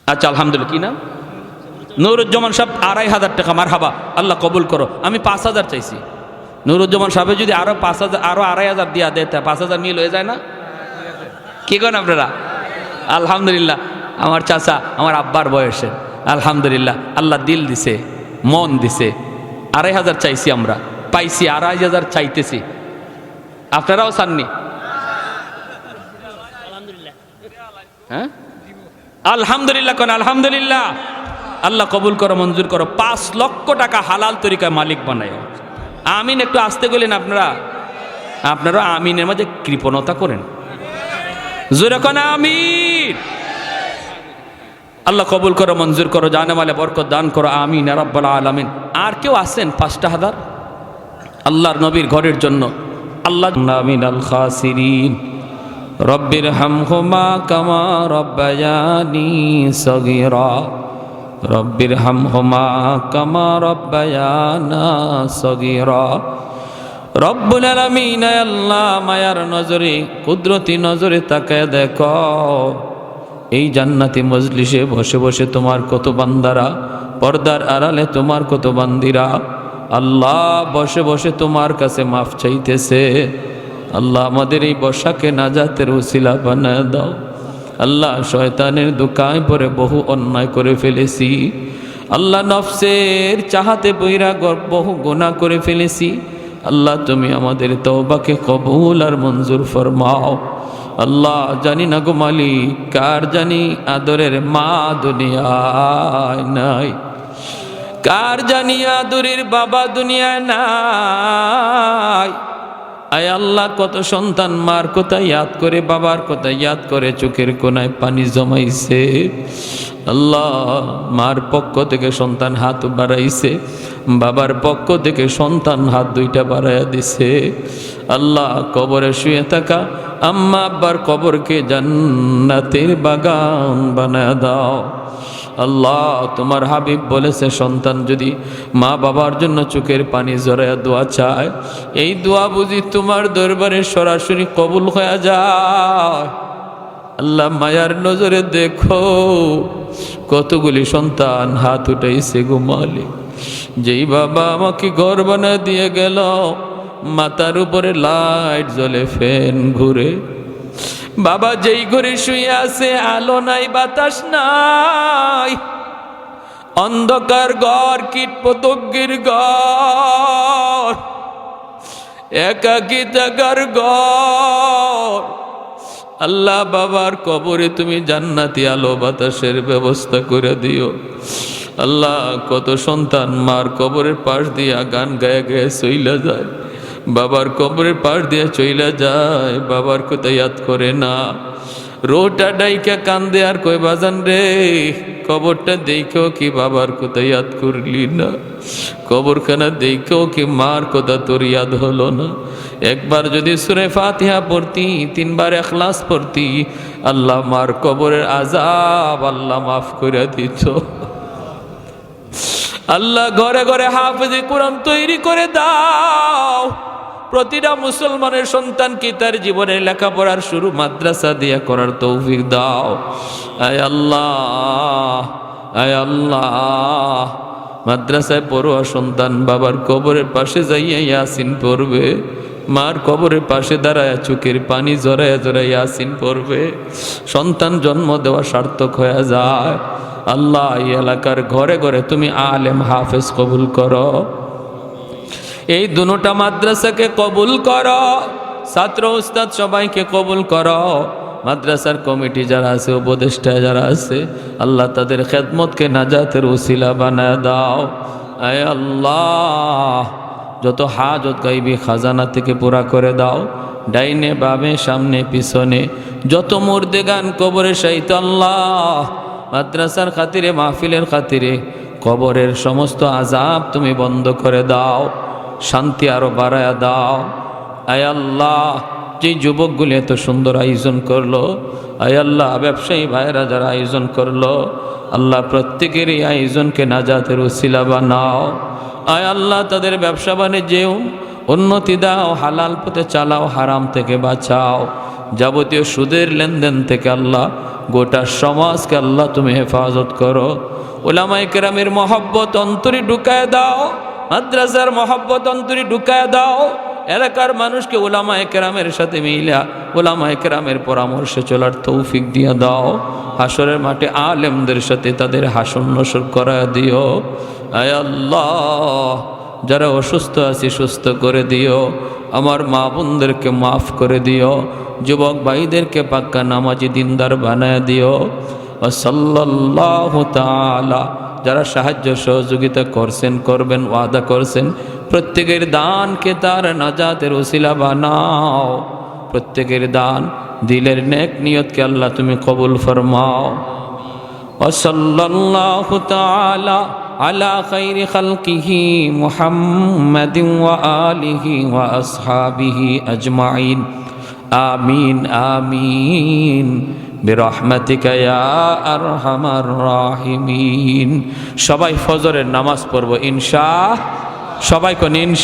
আচ্ছা আলহামদুলিল্লাহ, কি নাম? নুরুজ্জামান সাহেব 2,500 টাকা, মারহাবা, আল্লাহ কবুল করো। আমি 5,000 চাইছি। নুরুজ্জামান সাহেব যদি আরো 5,000 আরো 2,500 দিয়া দেয়, 5,000 মিল হয়ে যায় না? কি করেন আপনারা? আলহামদুলিল্লাহ, আমার চাচা আমার আব্বার বয়সে, আলহামদুলিল্লাহ আল্লাহ দিল দিছে, মন দিছে। 2500 চাইছি আমরা, পাইছি 2500 চাইতেছি। আপনারাও চাননি? হ্যাঁ আলহামদুলিল্লাহ কোন আলহামদুলিল্লাহ। আল্লাহ কবুল করো, মঞ্জুর করো। 5 লক্ষ টাকা হালাল তরিকায় মালিক বানায়। আমিন একটু আসতে গেলেন আপনারা আমিনের মাঝে কৃপণতা করেন, জোরে কোন আমিন। আল্লাহ কবুল করো, মঞ্জুর করো, জানেমালে বরকত দান করো, আমিন ইয়া রাব্বাল আলামিন। আর কেউ আছেন 5টা হাজার আল্লাহর নবীর ঘরের জন্য? আল্লাহ মিনাল খাসিরিন রব্বির হামহুমা কামা রব্বায়ানি সগীরা রব্বির হামহুমা কামা রব্বায়ানা সগীরা। রব্বুল আলামিন আল্লাহ মায়ার নজরে, কুদরতি নজরে তাকায় দেখো এই জান্নাতি মজলিসে বসে বসে তোমার কত বান্দারা, পর্দার আড়ালে তোমার কত বান্দিরা আল্লাহ বসে বসে তোমার কাছে মাফ চাইতেছে। আল্লাহ আমাদের এই বসাকে নাজাতের উসিলা বানায় দাও। আল্লাহ শয়তানের দোকায় পরে বহু অন্যায় করে ফেলেছি। আল্লাহ নফসের চাহাতে বইরা বহু গুনাহ করে ফেলেছি। আল্লাহ তুমি আমাদের তওবাকে কবুল আর মঞ্জুর ফরমাও। আল্লাহ জানি না গো মালিক, কার জানি আদরের মা দুনিয়ায় নাই, কার জানি আদরের বাবা দুনিয়ায় নাই। আয় আল্লাহ কত সন্তান মার কথা ইয়াদ করে, বাবার কথা ইয়াদ করে চোখের কোনায় পানি জমাইছে। আল্লাহ মার পক্ষ থেকে সন্তান হাত বাড়াইছে, বাবার পক্ষ থেকে সন্তান হাত 2টা বাড়াইয়া দিছে। আল্লাহ কবরে শুয়ে থাকা আম্মা আব্বার কবরকে জান্নাতের বাগান বানায় দাও। আল্লাহ তোমার হাবিব বলেছে সন্তান যদি মা বাবার জন্য চোখের পানি জড়াইয়া দোয়া চায়, এই দোয়া বুঝি তোমার দরবারে সরাসরি কবুল হয়ে যায়। আল্লাহ মায়ার নজরে দেখো কতগুলি সন্তান হাত উঠাইছে গো মালিক। যেই বাবা আমাকে ঘর বানায় দিয়ে গেল, মাথার উপরে লাইট জ্বলে, ফ্যান ঘুরে, বাবা যেই ঘরে শুয়ে আছে আলো নাই বাতাস নাই, অন্ধকার ঘর, কীট পতঙ্গের ঘর, একাকী থাকার ঘর। আল্লাহ বাবার কবরে তুমি জান্নাতি আলো বাতাসের ব্যবস্থা করে দিও। আল্লাহ কত সন্তান মার কবরের পাশ দিয়া গান গায়ে গায়ে চইলা যায়, বাবার কবরের পাশ দিয়ে চইলা যায়, বাবার কথা ইয়াদ করে না। রোটা ডাইকা কান্দে আর কই বাজান রে, কবরটা দেখেও কি বাবার কথা ইয়াদ করলি না, কবরখানা দেখেও কি মার কথা তোর ইয়াদ হলো না। একবার যদি সূরা ফাতিহা পড়তি, 3 বার ইখলাস পড়তি, আল্লাহ মার কবরের আযাব আল্লাহ মাফ করে দিত। আল্লাহ ঘরে ঘরে হাফেজে কোরআন তৈরি করে দাও। প্রতিটা মুসলমানের সন্তানকে তার জীবনের লেখাপড়ার শুরু মাদ্রাসা দিয়ে করার তৌফিক দাও। আয় আল্লাহ, আয় আল্লাহ, মাদ্রাসায় পড়ুয়া সন্তান বাবার কবরের পাশে যাইয়া ইয়াসিন পড়বে, মার কবরের পাশে দাঁড়ায় চোখের পানি জড়াইয়া জড়াইয়া ইয়াসিন পড়বে, সন্তান জন্ম দেওয়া সার্থক হয়ে যায়। আল্লাহ এই এলাকার ঘরে ঘরে তুমি আলেম হাফেজ কবুল করো, এই দুটা মাদ্রাসাকে কবুল করো, ছাত্র উস্তাদ সবাইকে কবুল করো, মাদ্রাসার কমিটি যারা আছে, উপদেষ্টা যারা আছে, আল্লাহ তাদের খেদমতকে নাজাতের উসিলা বানায় দাও। আয় আল্লাহ যত হাজত গাইবি খাজানা থেকে পুরা করে দাও। ডাইনে বামে সামনে পিছনে যত মুর্দে গান কবরে শাহিত আল্লাহ, মাদ্রাসার খাতিরে মাহফিলের খাতিরে কবরের সমস্ত আযাব তুমি বন্ধ করে দাও, শান্তি আরো বাড়ায়া দাও। আয় আল্লাহ যে যুবকগুলি এত সুন্দর আয়োজন করলো, আয় আল্লাহ ব্যবসায়ী ভাইরা যারা আয়োজন করলো, আল্লাহ প্রত্যেকের এই আয়োজনকে নাজাতের উসিলা বানাও। আয় আল্লাহ তাদের ব্যবসা বাণিজ্যেও উন্নতি দাও, হালাল পথে চালাও, হারাম থেকে বাঁচাও, যাবতীয় সুদের লেনদেন থেকে আল্লাহ গোটা সমাজকে আল্লাহ তুমি হেফাজত করো। উলামায়ে কেরামের মহব্বত অন্তরে ঢুকায় দাও, মাদ্রাসার মহব্বত অন্তরে ঢুকায় দাও। এলাকার মানুষকে উলামায়ে কেরামের সাথে মিলা উলামায়ে কেরামের পরামর্শে চলার তৌফিক দিয়ে দাও। হাসরের মাঠে আলেমদের সাথে তাদের হাসন নসর করা দিও। আয় আল্লাহ, যারা অসুস্থ আছে সুস্থ করে দিও। আমার মা বোনদেরকে মাফ করে দিও। যুবক ভাইদেরকে পাক্কা নামাজি দিনদার বানায় দিও। সাল্লাল্লাহু তাআলা যারা সাহায্য সহযোগিতা করছেন, করবেন, ওয়াদা করছেন, প্রত্যেকের দানকে তার নাজাতের ওসিলা বানাও। প্রত্যেকের দান দিলের নেক নিয়তকে আল্লাহ তুমি কবুল ফরমাও। সাল্লাল্লাহু তাআলা আলা খাইরি খালকিহি মুহাম্মাদিন ওয়া আলিহি ওয়া আসহাবিহি আজমাইন। আমিন আমিন বিরহমাতিকা ইয়া আরহামার রাহিমিন। সবাই ফজরের নামাজ পড়ব ইনশাআল্লাহ। সবাই কোন ইনশা